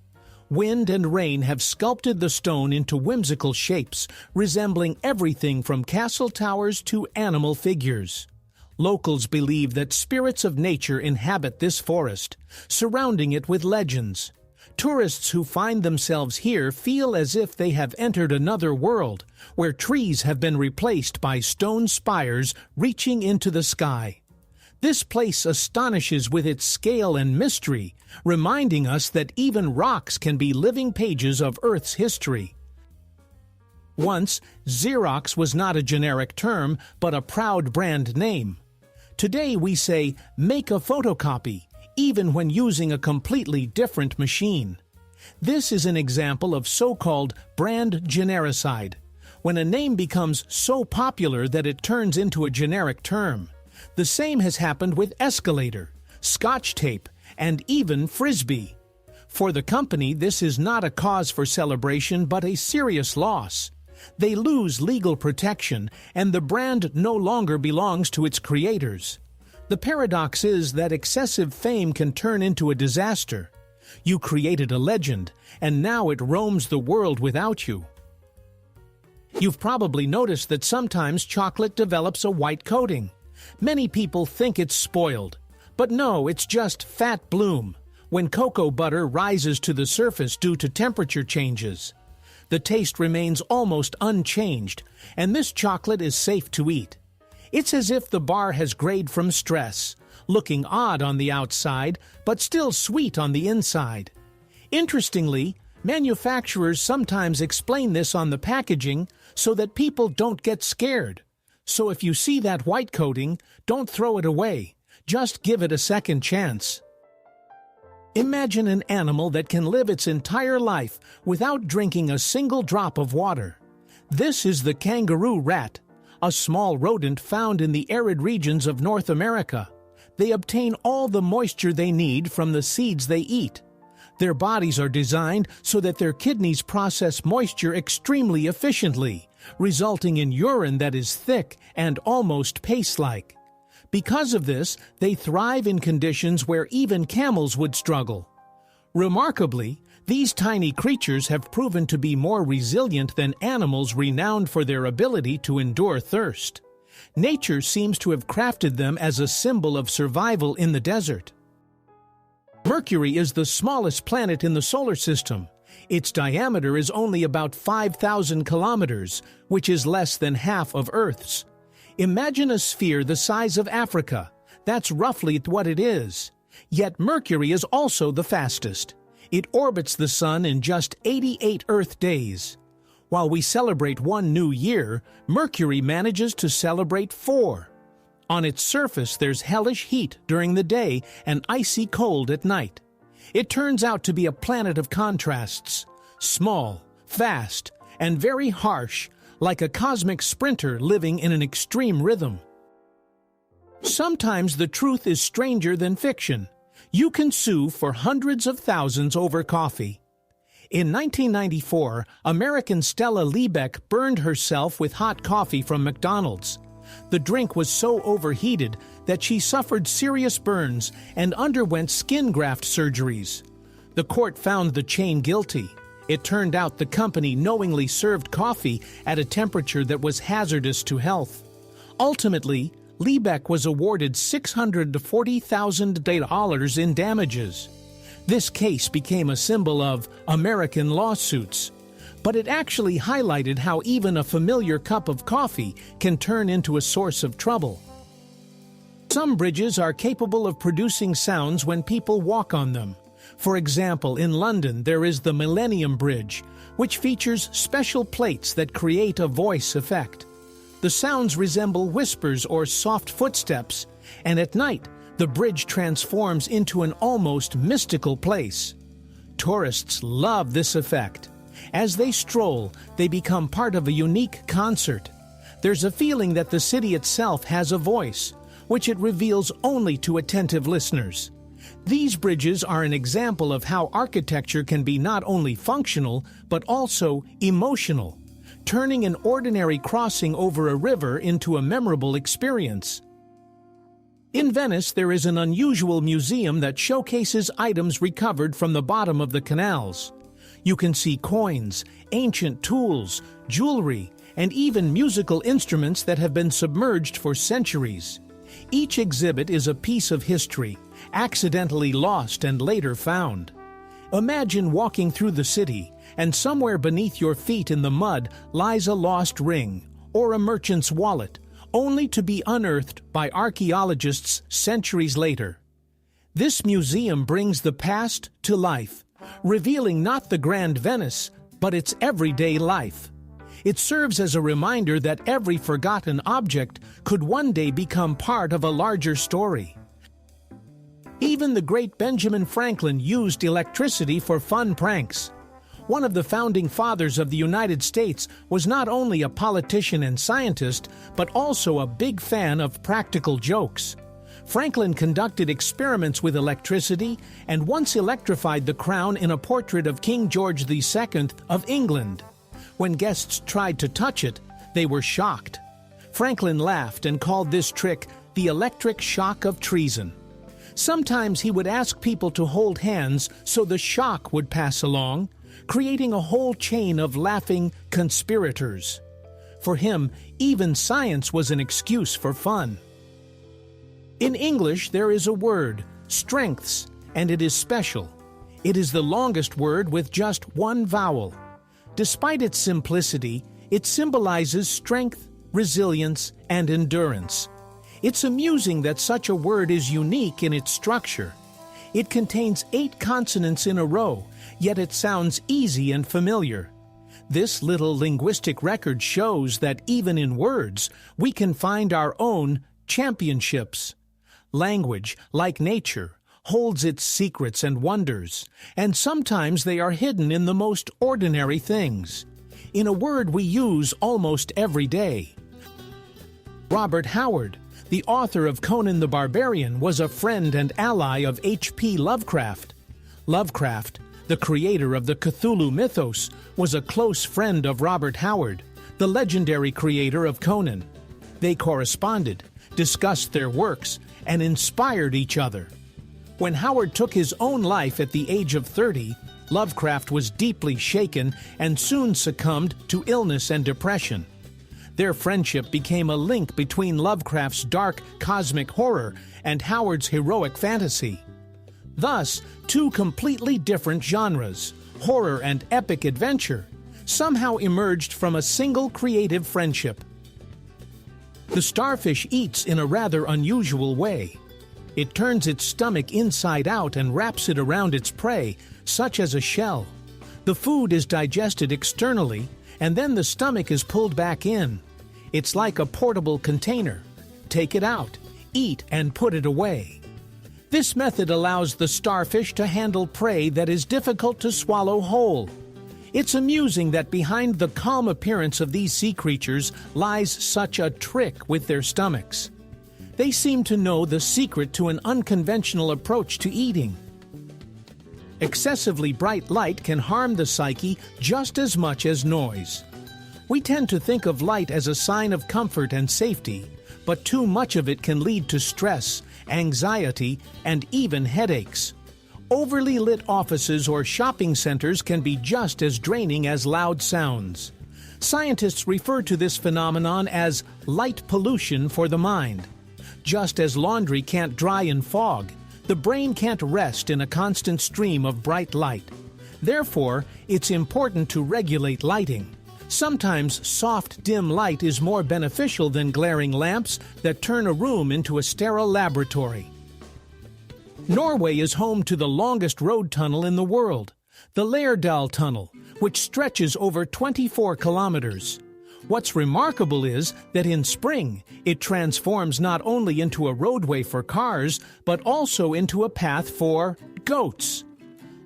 Wind and rain have sculpted the stone into whimsical shapes, resembling everything from castle towers to animal figures. Locals believe that spirits of nature inhabit this forest, surrounding it with legends. Tourists who find themselves here feel as if they have entered another world, where trees have been replaced by stone spires reaching into the sky. This place astonishes with its scale and mystery, reminding us that even rocks can be living pages of Earth's history. Once, Xerox was not a generic term, but a proud brand name. Today we say, make a photocopy, even when using a completely different machine. This is an example of so-called brand genericide, when a name becomes so popular that it turns into a generic term. The same has happened with escalator, Scotch tape, and even Frisbee. For the company, this is not a cause for celebration but a serious loss. They lose legal protection, and the brand no longer belongs to its creators. The paradox is that excessive fame can turn into a disaster. You created a legend, and now it roams the world without you. You've probably noticed that sometimes chocolate develops a white coating. Many people think it's spoiled, but no, it's just fat bloom, when cocoa butter rises to the surface due to temperature changes. The taste remains almost unchanged, and this chocolate is safe to eat. It's as if the bar has grayed from stress, looking odd on the outside, but still sweet on the inside. Interestingly, manufacturers sometimes explain this on the packaging so that people don't get scared. So if you see that white coating, don't throw it away. Just give it a second chance. Imagine an animal that can live its entire life without drinking a single drop of water. This is the kangaroo rat, a small rodent found in the arid regions of North America. They obtain all the moisture they need from the seeds they eat. Their bodies are designed so that their kidneys process moisture extremely efficiently, resulting in urine that is thick and almost paste-like. Because of this, they thrive in conditions where even camels would struggle. Remarkably, these tiny creatures have proven to be more resilient than animals renowned for their ability to endure thirst. Nature seems to have crafted them as a symbol of survival in the desert. Mercury is the smallest planet in the solar system. Its diameter is only about 5,000 kilometers, which is less than half of Earth's. Imagine a sphere the size of Africa. That's roughly what it is. Yet Mercury is also the fastest. It orbits the Sun in just 88 Earth days. While we celebrate one new year, Mercury manages to celebrate 4. On its surface, there's hellish heat during the day and icy cold at night. It turns out to be a planet of contrasts. Small, fast, and very harsh, like a cosmic sprinter living in an extreme rhythm. Sometimes the truth is stranger than fiction. You can sue for hundreds of thousands over coffee. In 1994, American Stella Liebeck burned herself with hot coffee from McDonald's. The drink was so overheated that she suffered serious burns and underwent skin graft surgeries. The court found the chain guilty. It turned out the company knowingly served coffee at a temperature that was hazardous to health. Ultimately, Liebeck was awarded $640,000 in damages. This case became a symbol of American lawsuits, but it actually highlighted how even a familiar cup of coffee can turn into a source of trouble. Some bridges are capable of producing sounds when people walk on them. For example, in London there is the Millennium Bridge, which features special plates that create a voice effect. The sounds resemble whispers or soft footsteps, and at night the bridge transforms into an almost mystical place. Tourists love this effect. As they stroll, they become part of a unique concert. There's a feeling that the city itself has a voice, which it reveals only to attentive listeners. These bridges are an example of how architecture can be not only functional, but also emotional, turning an ordinary crossing over a river into a memorable experience. In Venice, there is an unusual museum that showcases items recovered from the bottom of the canals. You can see coins, ancient tools, jewelry, and even musical instruments that have been submerged for centuries. Each exhibit is a piece of history, accidentally lost and later found. Imagine walking through the city, and somewhere beneath your feet in the mud lies a lost ring or a merchant's wallet, only to be unearthed by archaeologists centuries later. This museum brings the past to life, revealing not the grand Venice, but its everyday life. It serves as a reminder that every forgotten object could one day become part of a larger story. Even the great Benjamin Franklin used electricity for fun pranks. One of the founding fathers of the United States was not only a politician and scientist, but also a big fan of practical jokes. Franklin conducted experiments with electricity and once electrified the crown in a portrait of King George II of England. When guests tried to touch it, they were shocked. Franklin laughed and called this trick the electric shock of treason. Sometimes he would ask people to hold hands so the shock would pass along, creating a whole chain of laughing conspirators. For him, even science was an excuse for fun. In English, there is a word, strengths, and it is special. It is the longest word with just one vowel. Despite its simplicity, it symbolizes strength, resilience, and endurance. It's amusing that such a word is unique in its structure. It contains 8 consonants in a row, yet it sounds easy and familiar. This little linguistic record shows that even in words, we can find our own championships. Language, like nature, holds its secrets and wonders, and sometimes they are hidden in the most ordinary things. In a word we use almost every day. Robert Howard, the author of Conan the Barbarian, was a friend and ally of H.P. Lovecraft. Lovecraft, the creator of the Cthulhu mythos, was a close friend of Robert Howard, the legendary creator of Conan. They corresponded, discussed their works, and inspired each other. When Howard took his own life at the age of 30, Lovecraft was deeply shaken and soon succumbed to illness and depression. Their friendship became a link between Lovecraft's dark cosmic horror and Howard's heroic fantasy. Thus, two completely different genres, horror and epic adventure, somehow emerged from a single creative friendship. The starfish eats in a rather unusual way. It turns its stomach inside out and wraps it around its prey, such as a shell. The food is digested externally, and then the stomach is pulled back in. It's like a portable container. Take it out, eat, and put it away. This method allows the starfish to handle prey that is difficult to swallow whole. It's amusing that behind the calm appearance of these sea creatures lies such a trick with their stomachs. They seem to know the secret to an unconventional approach to eating. Excessively bright light can harm the psyche just as much as noise. We tend to think of light as a sign of comfort and safety, but too much of it can lead to stress, anxiety, and even headaches. Overly lit offices or shopping centers can be just as draining as loud sounds. Scientists refer to this phenomenon as light pollution for the mind. Just as laundry can't dry in fog, the brain can't rest in a constant stream of bright light. Therefore, it's important to regulate lighting. Sometimes soft, dim light is more beneficial than glaring lamps that turn a room into a sterile laboratory. Norway is home to the longest road tunnel in the world, the Lærdal Tunnel, which stretches over 24 kilometers. What's remarkable is that in spring, it transforms not only into a roadway for cars, but also into a path for goats.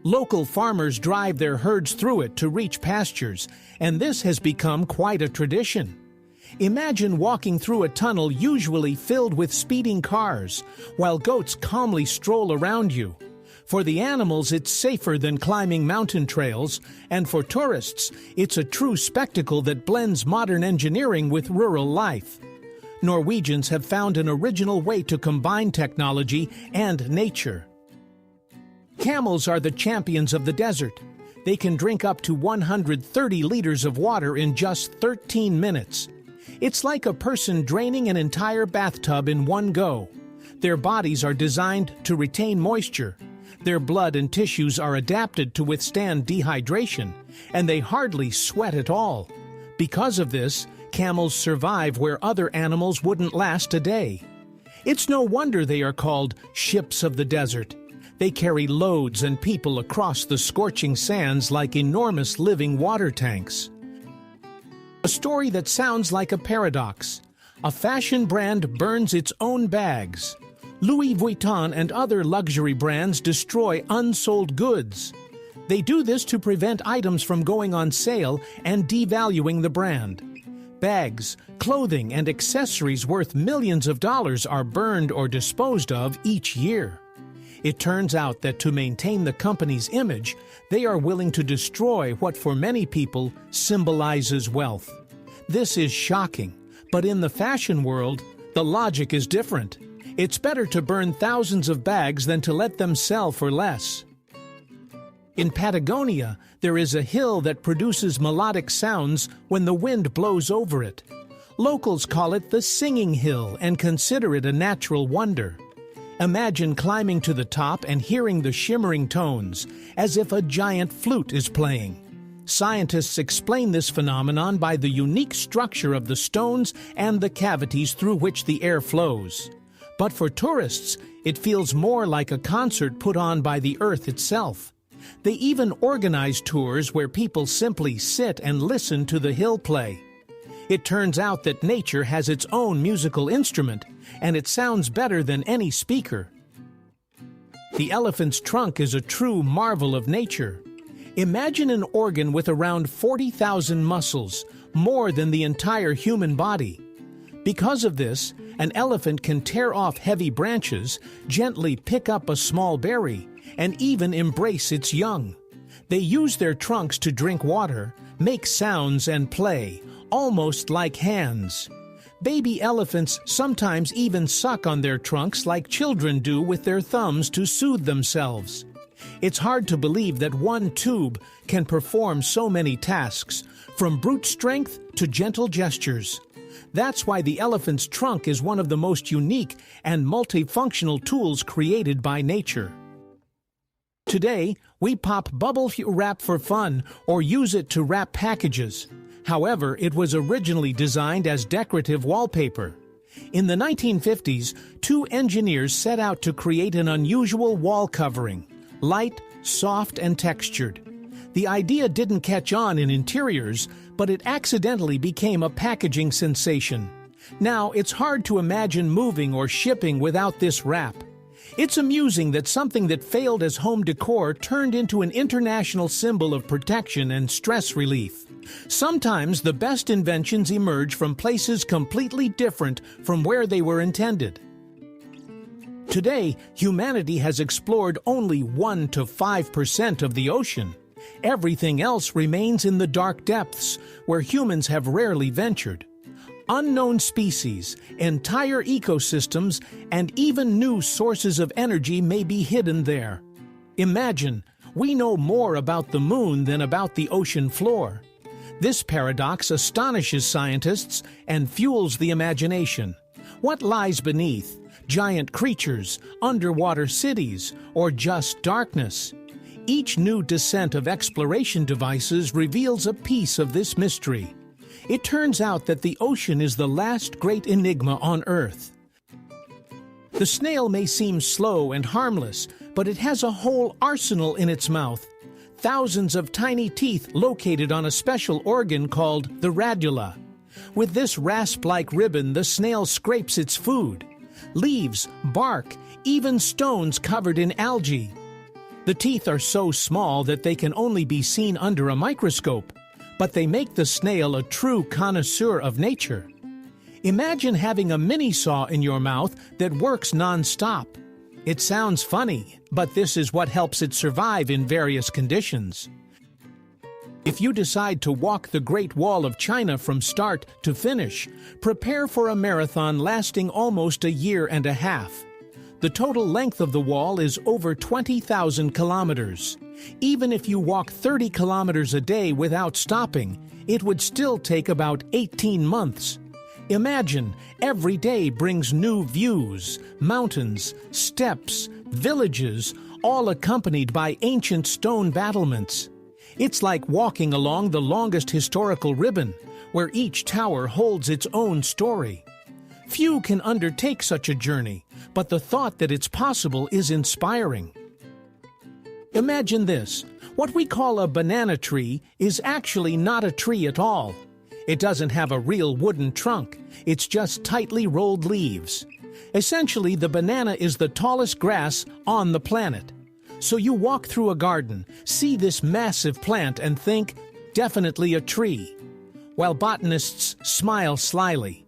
Local farmers drive their herds through it to reach pastures, and this has become quite a tradition. Imagine walking through a tunnel usually filled with speeding cars, while goats calmly stroll around you. For the animals, it's safer than climbing mountain trails, and for tourists, it's a true spectacle that blends modern engineering with rural life. Norwegians have found an original way to combine technology and nature. Camels are the champions of the desert. They can drink up to 130 liters of water in just 13 minutes. It's like a person draining an entire bathtub in one go. Their bodies are designed to retain moisture. Their blood and tissues are adapted to withstand dehydration, and they hardly sweat at all. Because of this, camels survive where other animals wouldn't last a day. It's no wonder they are called ships of the desert. They carry loads and people across the scorching sands like enormous living water tanks. A story that sounds like a paradox. A fashion brand burns its own bags. Louis Vuitton and other luxury brands destroy unsold goods. They do this to prevent items from going on sale and devaluing the brand. Bags, clothing, and accessories worth millions of dollars are burned or disposed of each year. It turns out that to maintain the company's image, they are willing to destroy what for many people symbolizes wealth. This is shocking, but in the fashion world, the logic is different. It's better to burn thousands of bags than to let them sell for less. In Patagonia, there is a hill that produces melodic sounds when the wind blows over it. Locals call it the Singing Hill and consider it a natural wonder. Imagine climbing to the top and hearing the shimmering tones, as if a giant flute is playing. Scientists explain this phenomenon by the unique structure of the stones and the cavities through which the air flows. But for tourists, it feels more like a concert put on by the earth itself. They even organize tours where people simply sit and listen to the hill play. It turns out that nature has its own musical instrument, and it sounds better than any speaker. The elephant's trunk is a true marvel of nature. Imagine an organ with around 40,000 muscles, more than the entire human body. Because of this, an elephant can tear off heavy branches, gently pick up a small berry, and even embrace its young. They use their trunks to drink water, make sounds, and play, almost like hands. Baby elephants sometimes even suck on their trunks like children do with their thumbs to soothe themselves. It's hard to believe that one tube can perform so many tasks, from brute strength to gentle gestures. That's why the elephant's trunk is one of the most unique and multifunctional tools created by nature. Today, we pop bubble wrap for fun or use it to wrap packages. However, it was originally designed as decorative wallpaper. In the 1950s, two engineers set out to create an unusual wall covering, light, soft, and textured. The idea didn't catch on in interiors, but it accidentally became a packaging sensation. Now, it's hard to imagine moving or shipping without this wrap. It's amusing that something that failed as home decor turned into an international symbol of protection and stress relief. Sometimes the best inventions emerge from places completely different from where they were intended. Today, humanity has explored only 1 to 5% of the ocean. Everything else remains in the dark depths, where humans have rarely ventured. Unknown species, entire ecosystems, and even new sources of energy may be hidden there. Imagine, we know more about the moon than about the ocean floor. This paradox astonishes scientists and fuels the imagination. What lies beneath? Giant creatures, underwater cities, or just darkness? Each new descent of exploration devices reveals a piece of this mystery. It turns out that the ocean is the last great enigma on Earth. The snail may seem slow and harmless, but it has a whole arsenal in its mouth. Thousands of tiny teeth located on a special organ called the radula. With this rasp-like ribbon, the snail scrapes its food. Leaves, bark, even stones covered in algae. The teeth are so small that they can only be seen under a microscope, but they make the snail a true connoisseur of nature. Imagine having a mini-saw in your mouth that works non-stop. It sounds funny, but this is what helps it survive in various conditions. If you decide to walk the Great Wall of China from start to finish, prepare for a marathon lasting almost a year and a half. The total length of the wall is over 20,000 kilometers. Even if you walk 30 kilometers a day without stopping, it would still take about 18 months. Imagine, every day brings new views, mountains, steps, villages, all accompanied by ancient stone battlements. It's like walking along the longest historical ribbon, where each tower holds its own story. Few can undertake such a journey, but the thought that it's possible is inspiring. Imagine this. What we call a banana tree is actually not a tree at all. It doesn't have a real wooden trunk. It's just tightly rolled leaves. Essentially, the banana is the tallest grass on the planet. So you walk through a garden, see this massive plant and think, definitely a tree, while botanists smile slyly.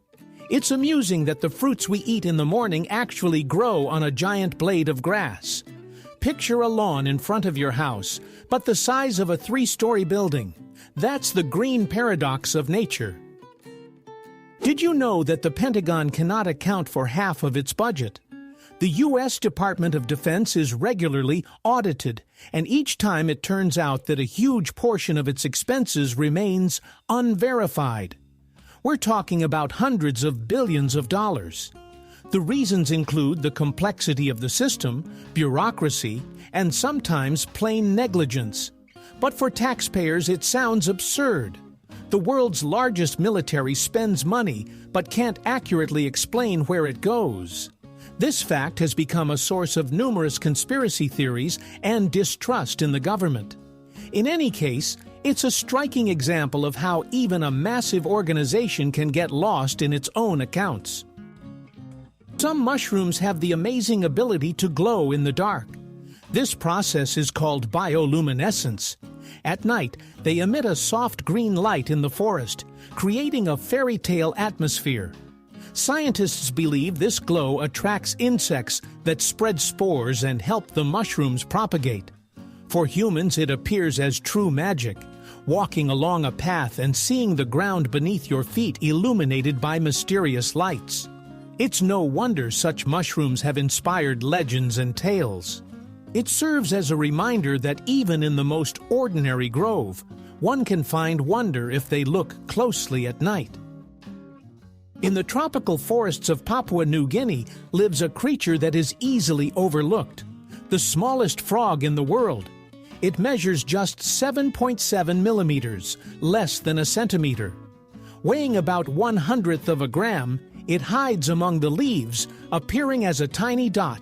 It's amusing that the fruits we eat in the morning actually grow on a giant blade of grass. Picture a lawn in front of your house, but the size of a 3-story building. That's the green paradox of nature. Did you know that the Pentagon cannot account for half of its budget? The U.S. Department of Defense is regularly audited, and each time it turns out that a huge portion of its expenses remains unverified. We're talking about hundreds of billions of dollars. The reasons include the complexity of the system, bureaucracy, and sometimes plain negligence. But for taxpayers, it sounds absurd. The world's largest military spends money but can't accurately explain where it goes. This fact has become a source of numerous conspiracy theories and distrust in the government. In any case, it's a striking example of how even a massive organization can get lost in its own accounts. Some mushrooms have the amazing ability to glow in the dark. This process is called bioluminescence. At night, they emit a soft green light in the forest, creating a fairy tale atmosphere. Scientists believe this glow attracts insects that spread spores and help the mushrooms propagate. For humans, it appears as true magic, walking along a path and seeing the ground beneath your feet illuminated by mysterious lights. It's no wonder such mushrooms have inspired legends and tales. It serves as a reminder that even in the most ordinary grove, one can find wonder if they look closely at night. In the tropical forests of Papua New Guinea lives a creature that is easily overlooked, the smallest frog in the world. It measures just 7.7 millimeters, less than a centimeter. Weighing about 1/100th of a gram, it hides among the leaves, appearing as a tiny dot.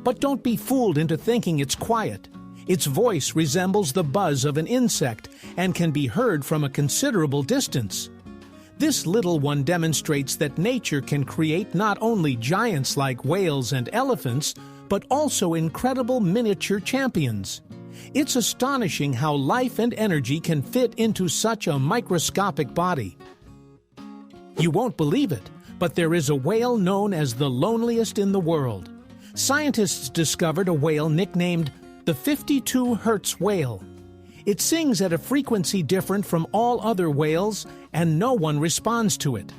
But don't be fooled into thinking it's quiet. Its voice resembles the buzz of an insect and can be heard from a considerable distance. This little one demonstrates that nature can create not only giants like whales and elephants, but also incredible miniature champions. It's astonishing how life and energy can fit into such a microscopic body. You won't believe it, but there is a whale known as the loneliest in the world. Scientists discovered a whale nicknamed the 52 Hertz whale. It sings at a frequency different from all other whales, and no one responds to it.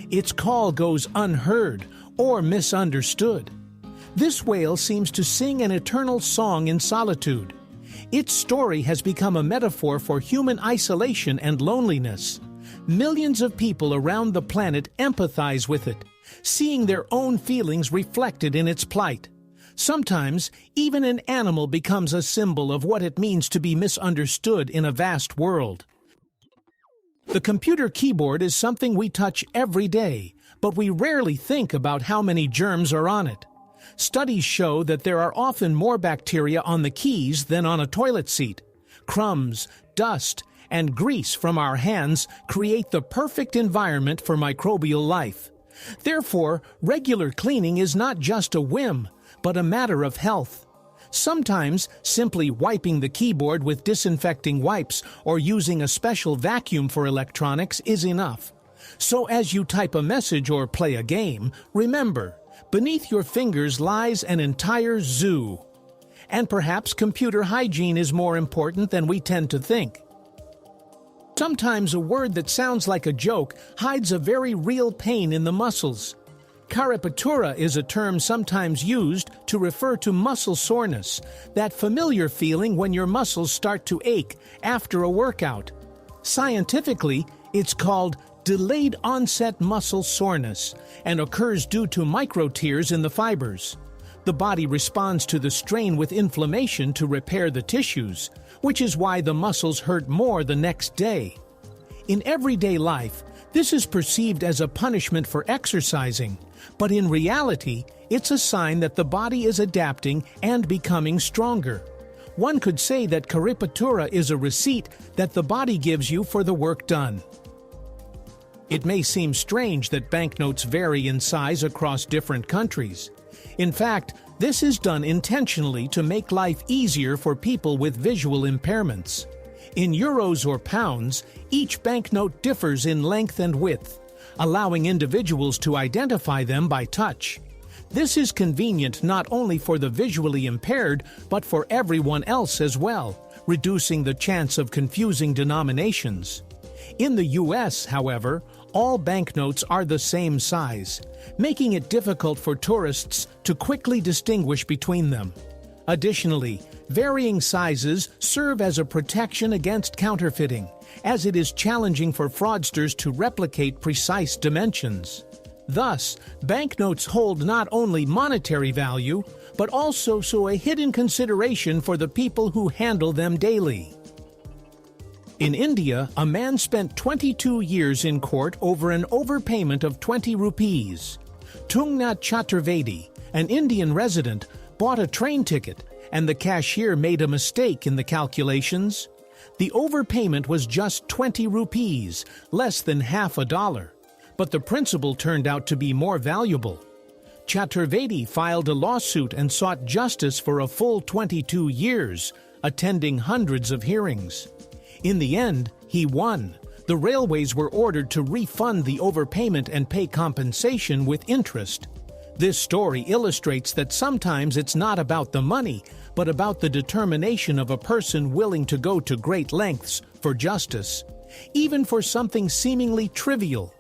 Its call goes unheard or misunderstood. This whale seems to sing an eternal song in solitude. Its story has become a metaphor for human isolation and loneliness. Millions of people around the planet empathize with it, seeing their own feelings reflected in its plight. Sometimes, even an animal becomes a symbol of what it means to be misunderstood in a vast world. The computer keyboard is something we touch every day, but we rarely think about how many germs are on it. Studies show that there are often more bacteria on the keys than on a toilet seat. Crumbs, dust, and grease from our hands create the perfect environment for microbial life. Therefore, regular cleaning is not just a whim, but a matter of health. Sometimes, simply wiping the keyboard with disinfecting wipes or using a special vacuum for electronics is enough. So as you type a message or play a game, remember, beneath your fingers lies an entire zoo. And perhaps computer hygiene is more important than we tend to think. Sometimes a word that sounds like a joke hides a very real pain in the muscles. Caripatura is a term sometimes used to refer to muscle soreness, that familiar feeling when your muscles start to ache after a workout. Scientifically, it's called delayed onset muscle soreness and occurs due to microtears in the fibers. The body responds to the strain with inflammation to repair the tissues, which is why the muscles hurt more the next day. In everyday life, this is perceived as a punishment for exercising, but in reality, it's a sign that the body is adapting and becoming stronger. One could say that caripatura is a receipt that the body gives you for the work done. It may seem strange that banknotes vary in size across different countries. In fact, this is done intentionally to make life easier for people with visual impairments. In euros or pounds, each banknote differs in length and width, allowing individuals to identify them by touch. This is convenient not only for the visually impaired, but for everyone else as well, reducing the chance of confusing denominations. In the US, however, all banknotes are the same size, making it difficult for tourists to quickly distinguish between them. Additionally, varying sizes serve as a protection against counterfeiting, as it is challenging for fraudsters to replicate precise dimensions. Thus, banknotes hold not only monetary value, but also a hidden consideration for the people who handle them daily. In India, a man spent 22 years in court over an overpayment of 20 rupees. Tungnath Chaturvedi, an Indian resident, bought a train ticket, and the cashier made a mistake in the calculations. The overpayment was just 20 rupees, less than half a dollar. But the principle turned out to be more valuable. Chaturvedi filed a lawsuit and sought justice for a full 22 years, attending hundreds of hearings. In the end, he won. The railways were ordered to refund the overpayment and pay compensation with interest. This story illustrates that sometimes it's not about the money, but about the determination of a person willing to go to great lengths for justice, even for something seemingly trivial.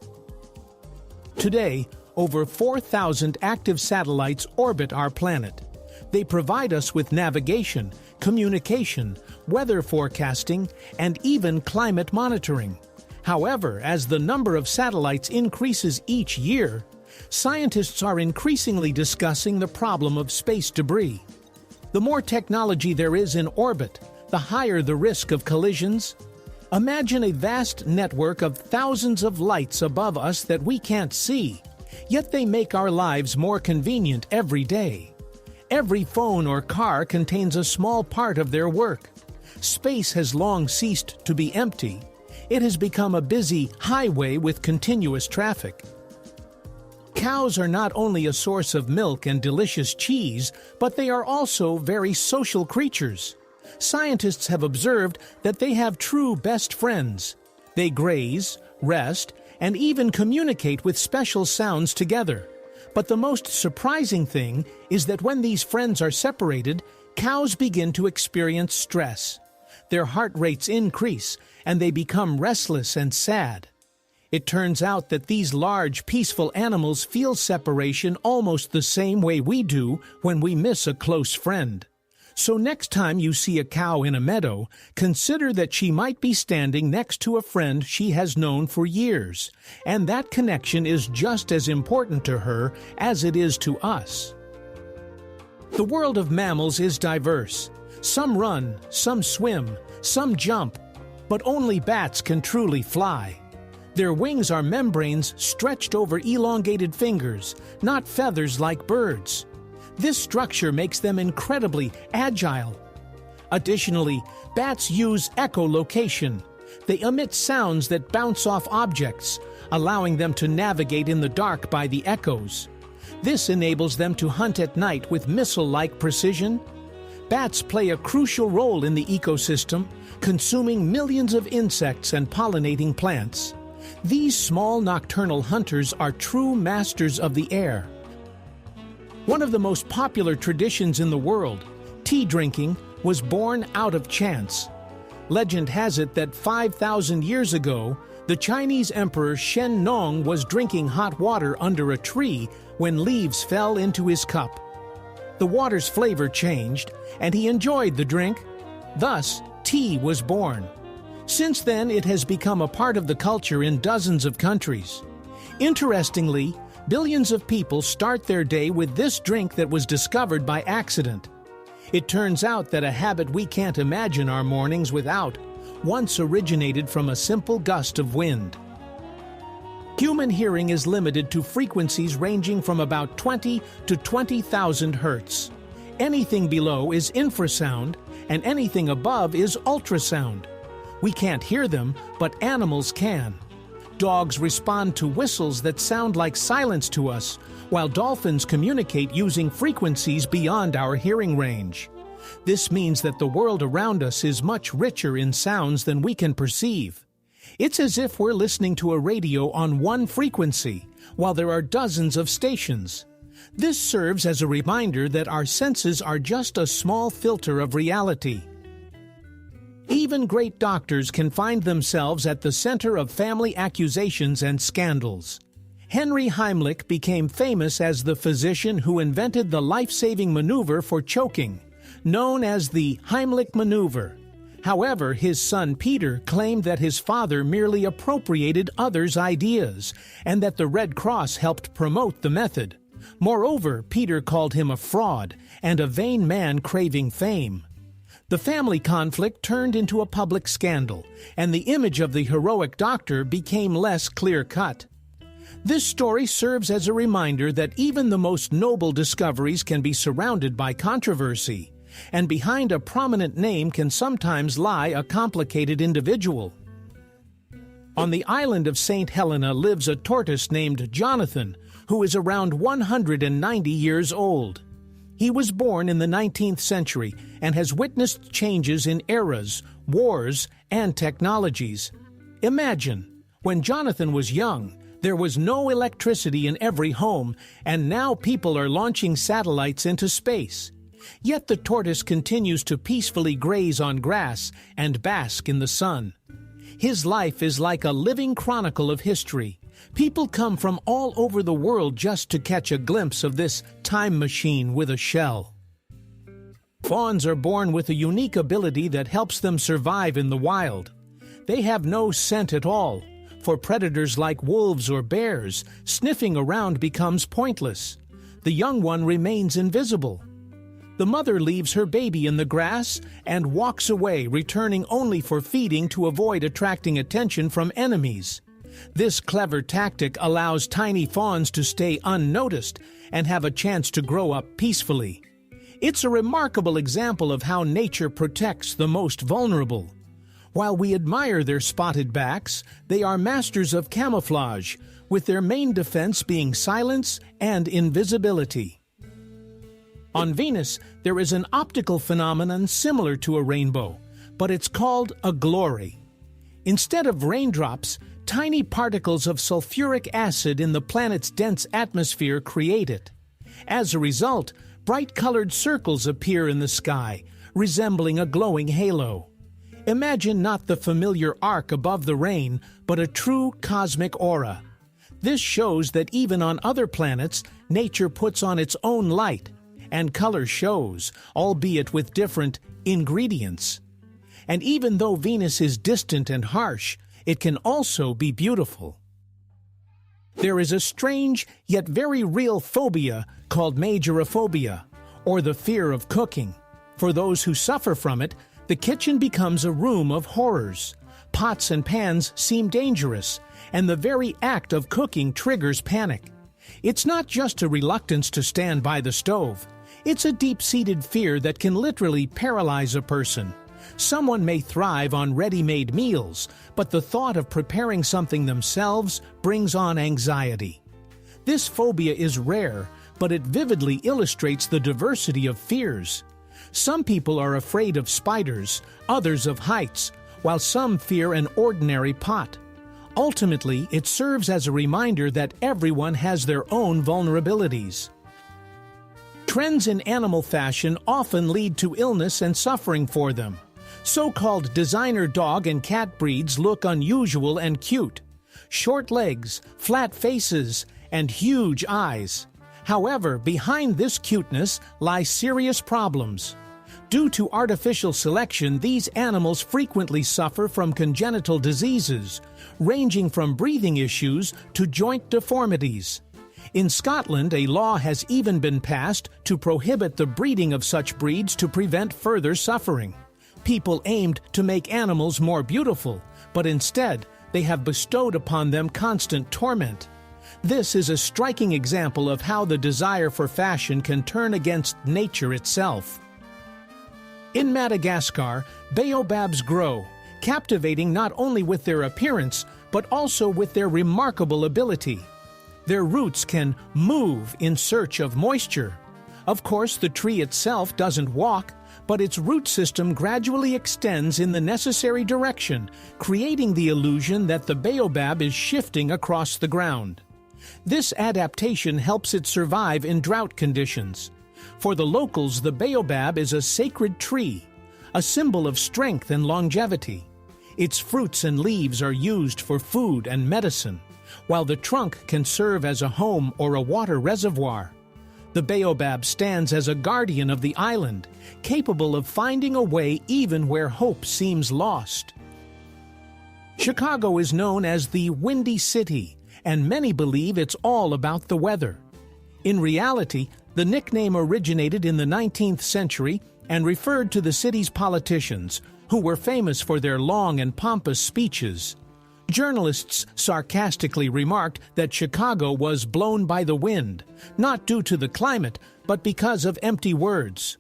Today, over 4,000 active satellites orbit our planet. They provide us with navigation, communication, weather forecasting, and even climate monitoring. However, as the number of satellites increases each year, scientists are increasingly discussing the problem of space debris. The more technology there is in orbit, the higher the risk of collisions. Imagine a vast network of thousands of lights above us that we can't see, yet they make our lives more convenient every day. Every phone or car contains a small part of their work. Space has long ceased to be empty. It has become a busy highway with continuous traffic. Cows are not only a source of milk and delicious cheese, but they are also very social creatures. Scientists have observed that they have true best friends. They graze, rest, and even communicate with special sounds together. But the most surprising thing is that when these friends are separated, cows begin to experience stress. Their heart rates increase, and they become restless and sad. It turns out that these large, peaceful animals feel separation almost the same way we do when we miss a close friend. So next time you see a cow in a meadow, consider that she might be standing next to a friend she has known for years, and that connection is just as important to her as it is to us. The world of mammals is diverse. Some run, some swim, some jump, but only bats can truly fly. Their wings are membranes stretched over elongated fingers, not feathers like birds. This structure makes them incredibly agile. Additionally, bats use echolocation. They emit sounds that bounce off objects, allowing them to navigate in the dark by the echoes. This enables them to hunt at night with missile-like precision. Bats play a crucial role in the ecosystem, consuming millions of insects and pollinating plants. These small nocturnal hunters are true masters of the air. One of the most popular traditions in the world, tea drinking, was born out of chance. Legend has it that 5,000 years ago, the Chinese Emperor Shen Nong was drinking hot water under a tree when leaves fell into his cup. The water's flavor changed, and he enjoyed the drink. Thus, tea was born. Since then, it has become a part of the culture in dozens of countries. Interestingly, billions of people start their day with this drink that was discovered by accident. It turns out that a habit we can't imagine our mornings without once originated from a simple gust of wind. Human hearing is limited to frequencies ranging from about 20 to 20,000 hertz. Anything below is infrasound, and anything above is ultrasound. We can't hear them, but animals can. Dogs respond to whistles that sound like silence to us, while dolphins communicate using frequencies beyond our hearing range. This means that the world around us is much richer in sounds than we can perceive. It's as if we're listening to a radio on one frequency, while there are dozens of stations. This serves as a reminder that our senses are just a small filter of reality. Even great doctors can find themselves at the center of family accusations and scandals. Henry Heimlich became famous as the physician who invented the life-saving maneuver for choking, known as the Heimlich maneuver. However, his son Peter claimed that his father merely appropriated others' ideas, and that the Red Cross helped promote the method. Moreover, Peter called him a fraud and a vain man craving fame. The family conflict turned into a public scandal, and the image of the heroic doctor became less clear-cut. This story serves as a reminder that even the most noble discoveries can be surrounded by controversy, and behind a prominent name can sometimes lie a complicated individual. On the island of St. Helena lives a tortoise named Jonathan, who is around 190 years old. He was born in the 19th century and has witnessed changes in eras, wars, and technologies. Imagine, when Jonathan was young, there was no electricity in every home, and now people are launching satellites into space. Yet the tortoise continues to peacefully graze on grass and bask in the sun. His life is like a living chronicle of history. People come from all over the world just to catch a glimpse of this time machine with a shell. Fawns are born with a unique ability that helps them survive in the wild. They have no scent at all. For predators like wolves or bears, sniffing around becomes pointless. The young one remains invisible. The mother leaves her baby in the grass and walks away, returning only for feeding to avoid attracting attention from enemies. This clever tactic allows tiny fawns to stay unnoticed and have a chance to grow up peacefully. It's a remarkable example of how nature protects the most vulnerable. While we admire their spotted backs, they are masters of camouflage, with their main defense being silence and invisibility. On Venus, there is an optical phenomenon similar to a rainbow, but it's called a glory. Instead of raindrops, tiny particles of sulfuric acid in the planet's dense atmosphere create it. As a result, bright-colored circles appear in the sky, resembling a glowing halo. Imagine not the familiar arc above the rain, but a true cosmic aura. This shows that even on other planets, nature puts on its own light, and color shows, albeit with different ingredients. And even though Venus is distant and harsh, it can also be beautiful. There is a strange yet very real phobia called majoraphobia, or the fear of cooking. For those who suffer from it, the kitchen becomes a room of horrors. Pots and pans seem dangerous, and the very act of cooking triggers panic. It's not just a reluctance to stand by the stove. It's a deep-seated fear that can literally paralyze a person. Someone may thrive on ready-made meals, but the thought of preparing something themselves brings on anxiety. This phobia is rare, but it vividly illustrates the diversity of fears. Some people are afraid of spiders, others of heights, while some fear an ordinary pot. Ultimately, it serves as a reminder that everyone has their own vulnerabilities. Trends in animal fashion often lead to illness and suffering for them. So-called designer dog and cat breeds look unusual and cute. Short legs, flat faces, and huge eyes. However, behind this cuteness lie serious problems. Due to artificial selection, these animals frequently suffer from congenital diseases, ranging from breathing issues to joint deformities. In Scotland, a law has even been passed to prohibit the breeding of such breeds to prevent further suffering. People aimed to make animals more beautiful, but instead, they have bestowed upon them constant torment. This is a striking example of how the desire for fashion can turn against nature itself. In Madagascar, baobabs grow, captivating not only with their appearance, but also with their remarkable ability. Their roots can move in search of moisture. Of course, the tree itself doesn't walk, but its root system gradually extends in the necessary direction, creating the illusion that the baobab is shifting across the ground. This adaptation helps it survive in drought conditions. For the locals, the baobab is a sacred tree, a symbol of strength and longevity. Its fruits and leaves are used for food and medicine, while the trunk can serve as a home or a water reservoir. The baobab stands as a guardian of the island, capable of finding a way even where hope seems lost. Chicago is known as the Windy City, and many believe it's all about the weather. In reality, the nickname originated in the 19th century and referred to the city's politicians, who were famous for their long and pompous speeches. Journalists sarcastically remarked that Chicago was blown by the wind, not due to the climate, but because of empty words.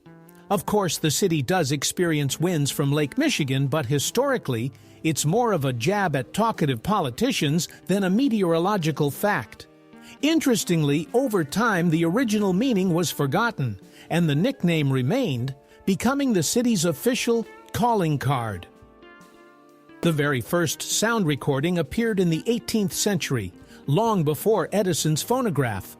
Of course, the city does experience winds from Lake Michigan, but historically, it's more of a jab at talkative politicians than a meteorological fact. Interestingly, over time, the original meaning was forgotten, and the nickname remained, becoming the city's official calling card. The very first sound recording appeared in the 18th century, long before Edison's phonograph.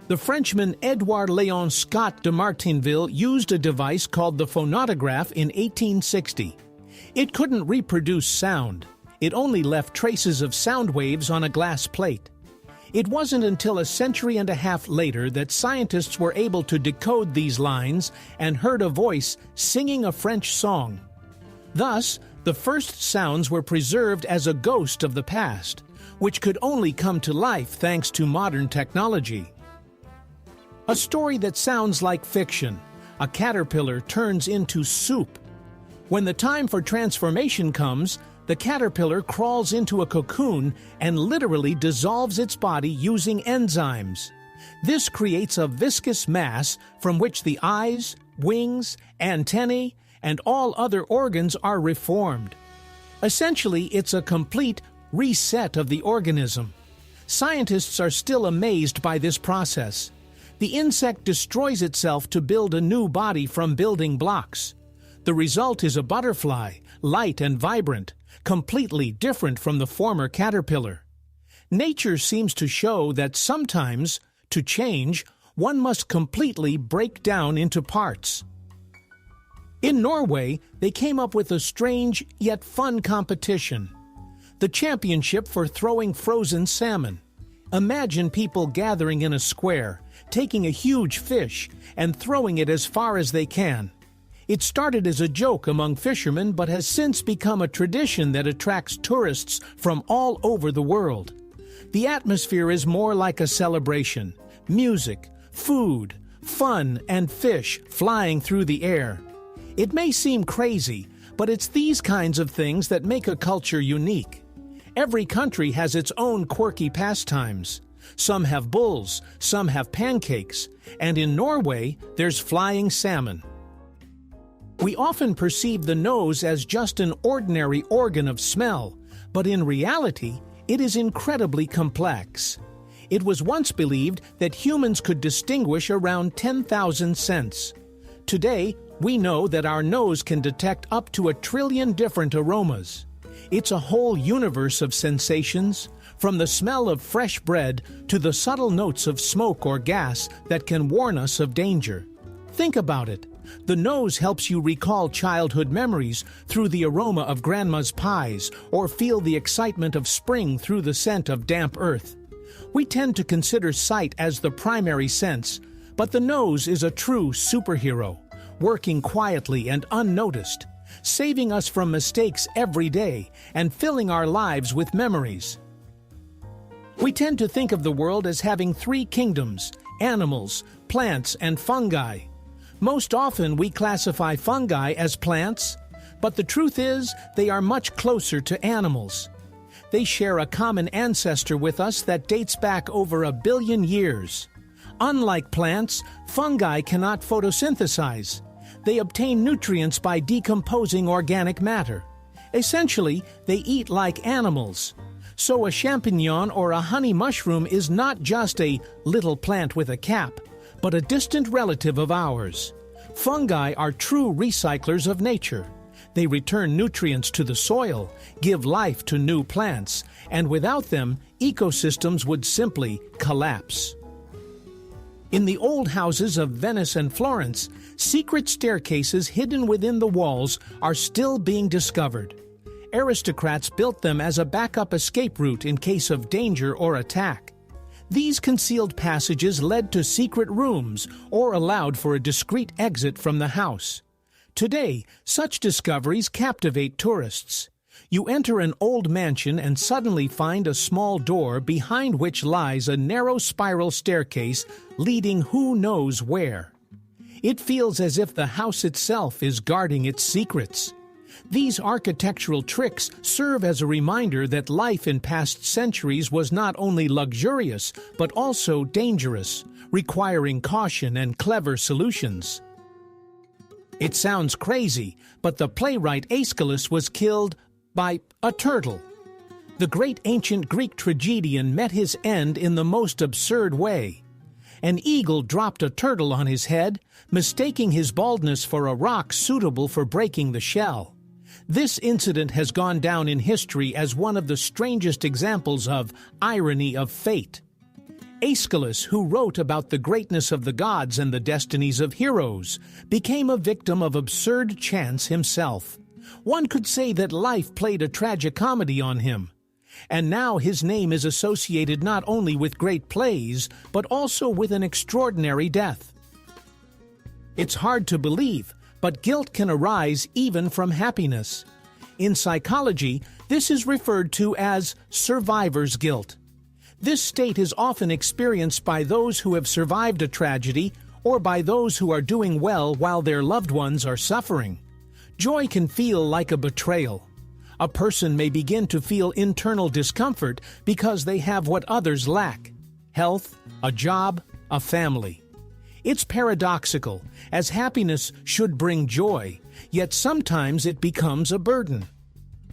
The Frenchman Édouard Léon Scott de Martinville used a device called the phonautograph in 1860. It couldn't reproduce sound. It only left traces of sound waves on a glass plate. It wasn't until a century and a half later that scientists were able to decode these lines and heard a voice singing a French song. Thus, the first sounds were preserved as a ghost of the past, which could only come to life thanks to modern technology. A story that sounds like fiction. A caterpillar turns into soup. When the time for transformation comes, the caterpillar crawls into a cocoon and literally dissolves its body using enzymes. This creates a viscous mass from which the eyes, wings, antennae, and all other organs are reformed. Essentially, it's a complete reset of the organism. Scientists are still amazed by this process. The insect destroys itself to build a new body from building blocks. The result is a butterfly, light and vibrant, completely different from the former caterpillar. Nature seems to show that sometimes, to change, one must completely break down into parts. In Norway, they came up with a strange yet fun competition. The championship for throwing frozen salmon. Imagine people gathering in a square, taking a huge fish, and throwing it as far as they can. It started as a joke among fishermen but has since become a tradition that attracts tourists from all over the world. The atmosphere is more like a celebration. Music, food, fun, and fish flying through the air. It may seem crazy, but it's these kinds of things that make a culture unique. Every country has its own quirky pastimes. Some have bulls, some have pancakes, and in Norway, there's flying salmon. We often perceive the nose as just an ordinary organ of smell, but in reality, it is incredibly complex. It was once believed that humans could distinguish around 10,000 scents. Today, we know that our nose can detect up to 1 trillion different aromas. It's a whole universe of sensations, from the smell of fresh bread to the subtle notes of smoke or gas that can warn us of danger. Think about it. The nose helps you recall childhood memories through the aroma of grandma's pies or feel the excitement of spring through the scent of damp earth. We tend to consider sight as the primary sense, but the nose is a true superhero, working quietly and unnoticed, saving us from mistakes every day and filling our lives with memories. We tend to think of the world as having 3 kingdoms: animals, plants, and fungi. Most often we classify fungi as plants, but the truth is they are much closer to animals. They share a common ancestor with us that dates back over 1 billion years. Unlike plants, fungi cannot photosynthesize. They obtain nutrients by decomposing organic matter. Essentially, they eat like animals. So a champignon or a honey mushroom is not just a little plant with a cap, but a distant relative of ours. Fungi are true recyclers of nature. They return nutrients to the soil, give life to new plants, and without them, ecosystems would simply collapse. In the old houses of Venice and Florence, secret staircases hidden within the walls are still being discovered. Aristocrats built them as a backup escape route in case of danger or attack. These concealed passages led to secret rooms or allowed for a discreet exit from the house. Today, such discoveries captivate tourists. You enter an old mansion and suddenly find a small door behind which lies a narrow spiral staircase leading who knows where. It feels as if the house itself is guarding its secrets. These architectural tricks serve as a reminder that life in past centuries was not only luxurious, but also dangerous, requiring caution and clever solutions. It sounds crazy, but the playwright Aeschylus was killed by a turtle. The great ancient Greek tragedian met his end in the most absurd way. An eagle dropped a turtle on his head, mistaking his baldness for a rock suitable for breaking the shell. This incident has gone down in history as one of the strangest examples of irony of fate. Aeschylus, who wrote about the greatness of the gods and the destinies of heroes, became a victim of absurd chance himself. One could say that life played a tragicomedy on him. And now his name is associated not only with great plays, but also with an extraordinary death. It's hard to believe, but guilt can arise even from happiness. In psychology, this is referred to as survivor's guilt. This state is often experienced by those who have survived a tragedy or by those who are doing well while their loved ones are suffering. Joy can feel like a betrayal. A person may begin to feel internal discomfort because they have what others lack: health, a job, a family. It's paradoxical, as happiness should bring joy, yet sometimes it becomes a burden.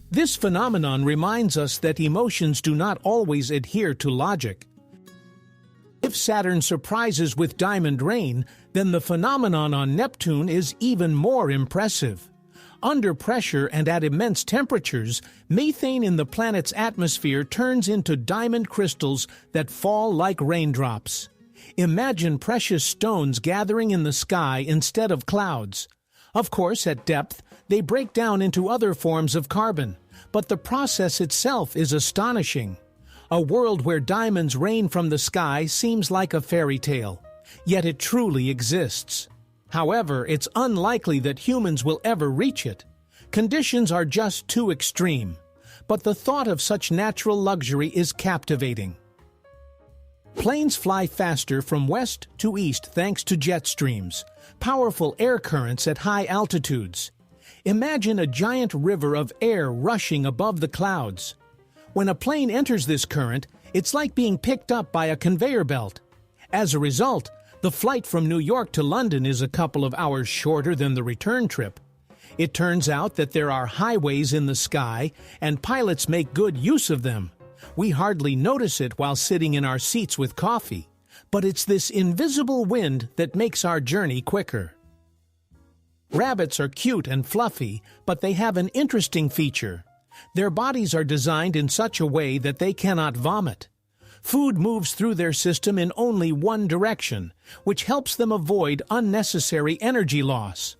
This phenomenon reminds us that emotions do not always adhere to logic. If Saturn surprises with diamond rain, then the phenomenon on Neptune is even more impressive. Under pressure and at immense temperatures, methane in the planet's atmosphere turns into diamond crystals that fall like raindrops. Imagine precious stones gathering in the sky instead of clouds. Of course, at depth, they break down into other forms of carbon, but the process itself is astonishing. A world where diamonds rain from the sky seems like a fairy tale, yet it truly exists. However, it's unlikely that humans will ever reach it. Conditions are just too extreme, but the thought of such natural luxury is captivating. Planes fly faster from west to east thanks to jet streams, powerful air currents at high altitudes. Imagine a giant river of air rushing above the clouds. When a plane enters this current, it's like being picked up by a conveyor belt. As a result, the flight from New York to London is a couple of hours shorter than the return trip. It turns out that there are highways in the sky, and pilots make good use of them. We hardly notice it while sitting in our seats with coffee, but it's this invisible wind that makes our journey quicker. Rabbits are cute and fluffy, but they have an interesting feature. Their bodies are designed in such a way that they cannot vomit. Food moves through their system in only one direction, which helps them avoid unnecessary energy loss.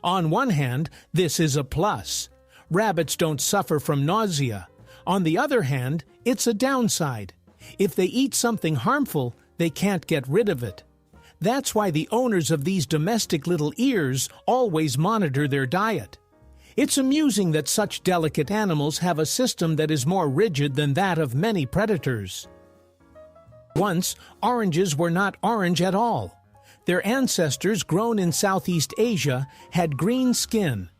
On one hand, this is a plus. Rabbits don't suffer from nausea. On the other hand, it's a downside. If they eat something harmful, they can't get rid of it. That's why the owners of these domestic little ears always monitor their diet. It's amusing that such delicate animals have a system that is more rigid than that of many predators. Once, oranges were not orange at all. Their ancestors, grown in Southeast Asia, had green skin.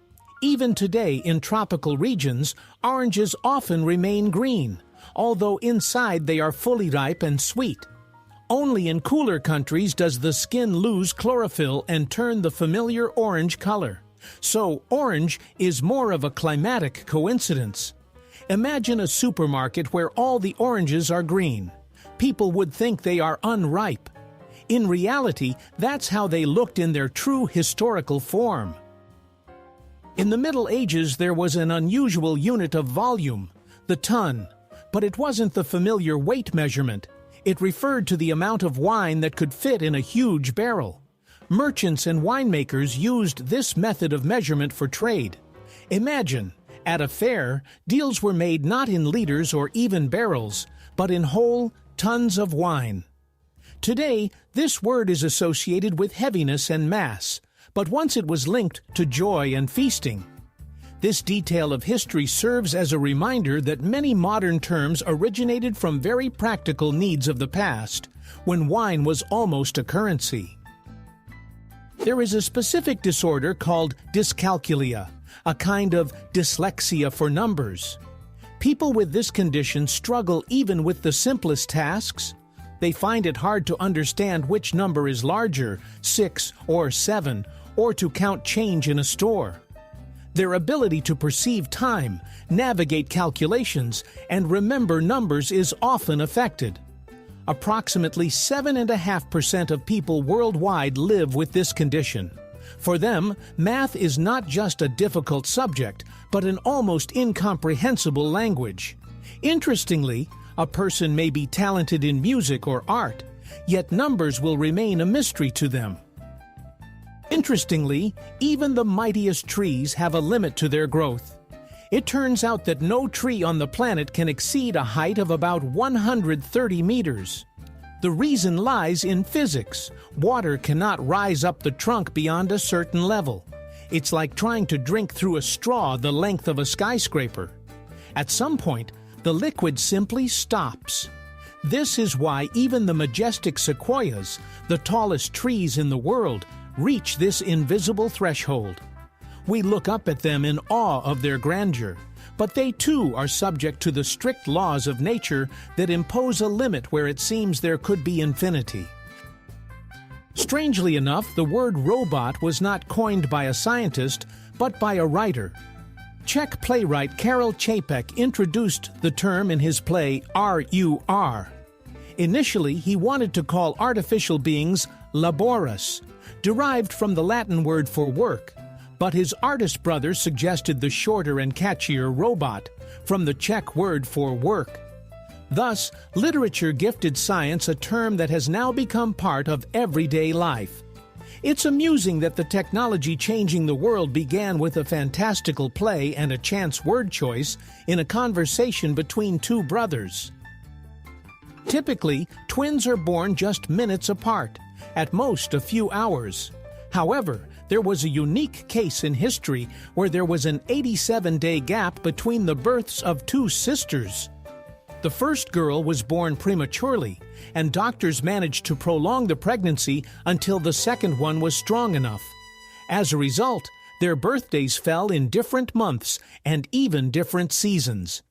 Even today, in tropical regions, oranges often remain green, although inside they are fully ripe and sweet. Only in cooler countries does the skin lose chlorophyll and turn the familiar orange color. So, orange is more of a climatic coincidence. Imagine a supermarket where all the oranges are green. People would think they are unripe. In reality, that's how they looked in their true historical form. In the Middle Ages, there was an unusual unit of volume, the ton, but it wasn't the familiar weight measurement. It referred to the amount of wine that could fit in a huge barrel. Merchants and winemakers used this method of measurement for trade. Imagine, at a fair, deals were made not in liters or even barrels, but in whole tons of wine. Today, this word is associated with heaviness and mass, but once it was linked to joy and feasting. This detail of history serves as a reminder that many modern terms originated from very practical needs of the past, when wine was almost a currency. There is a specific disorder called dyscalculia, a kind of dyslexia for numbers. People with this condition struggle even with the simplest tasks. They find it hard to understand which number is larger, 6 or 7, or to count change in a store. Their ability to perceive time, navigate calculations, and remember numbers is often affected. Approximately 7.5% of people worldwide live with this condition. For them, math is not just a difficult subject, but an almost incomprehensible language. Interestingly, a person may be talented in music or art, yet numbers will remain a mystery to them. Interestingly, even the mightiest trees have a limit to their growth. It turns out that no tree on the planet can exceed a height of about 130 meters. The reason lies in physics. Water cannot rise up the trunk beyond a certain level. It's like trying to drink through a straw the length of a skyscraper. At some point, the liquid simply stops. This is why even the majestic sequoias, the tallest trees in the world, reach this invisible threshold. We look up at them in awe of their grandeur, but they too are subject to the strict laws of nature that impose a limit where it seems there could be infinity. Strangely enough, the word robot was not coined by a scientist, but by a writer. Czech playwright Karel Čapek introduced the term in his play R.U.R. Initially, he wanted to call artificial beings laborus, derived from the Latin word for work, but his artist brother suggested the shorter and catchier robot, from the Czech word for work. Thus, literature gifted science a term that has now become part of everyday life. It's amusing that the technology changing the world began with a fantastical play and a chance word choice in a conversation between two brothers. Typically, twins are born just minutes apart, at most a few hours. However, there was a unique case in history where there was an 87-day gap between the births of two sisters. The first girl was born prematurely, and doctors managed to prolong the pregnancy until the second one was strong enough. As a result, their birthdays fell in different months and even different seasons.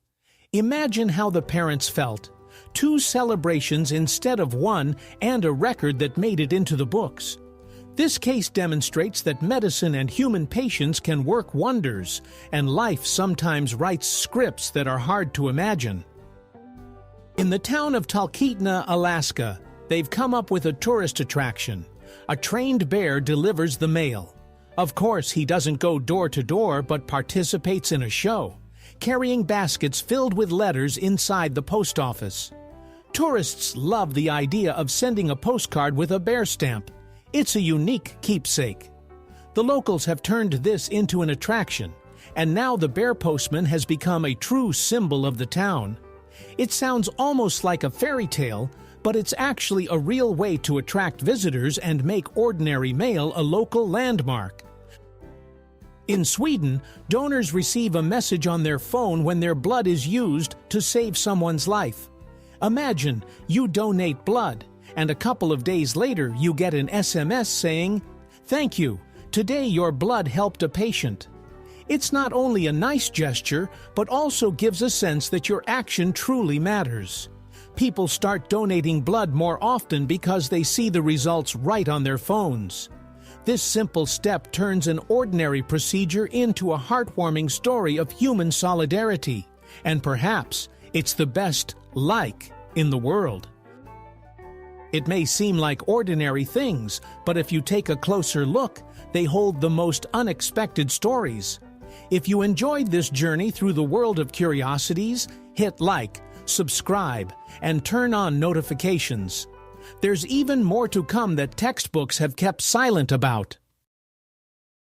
Imagine how the parents felt. 2 celebrations instead of 1, and a record that made it into the books. This case demonstrates that medicine and human patience can work wonders, and life sometimes writes scripts that are hard to imagine. In the town of Talkeetna, Alaska, they've come up with a tourist attraction. A trained bear delivers the mail. Of course, he doesn't go door to door, but participates in a show, carrying baskets filled with letters inside the post office. Tourists love the idea of sending a postcard with a bear stamp. It's a unique keepsake. The locals have turned this into an attraction, and now the bear postman has become a true symbol of the town. It sounds almost like a fairy tale, but it's actually a real way to attract visitors and make ordinary mail a local landmark. In Sweden, donors receive a message on their phone when their blood is used to save someone's life. Imagine you donate blood, and a couple of days later you get an SMS saying, "Thank you, today your blood helped a patient." It's not only a nice gesture, but also gives a sense that your action truly matters. People start donating blood more often because they see the results right on their phones. This simple step turns an ordinary procedure into a heartwarming story of human solidarity, and perhaps it's the best "like" in the world. It may seem like ordinary things, but if you take a closer look, they hold the most unexpected stories. If you enjoyed this journey through the world of curiosities, hit like, subscribe, and turn on notifications. There's even more to come that textbooks have kept silent about.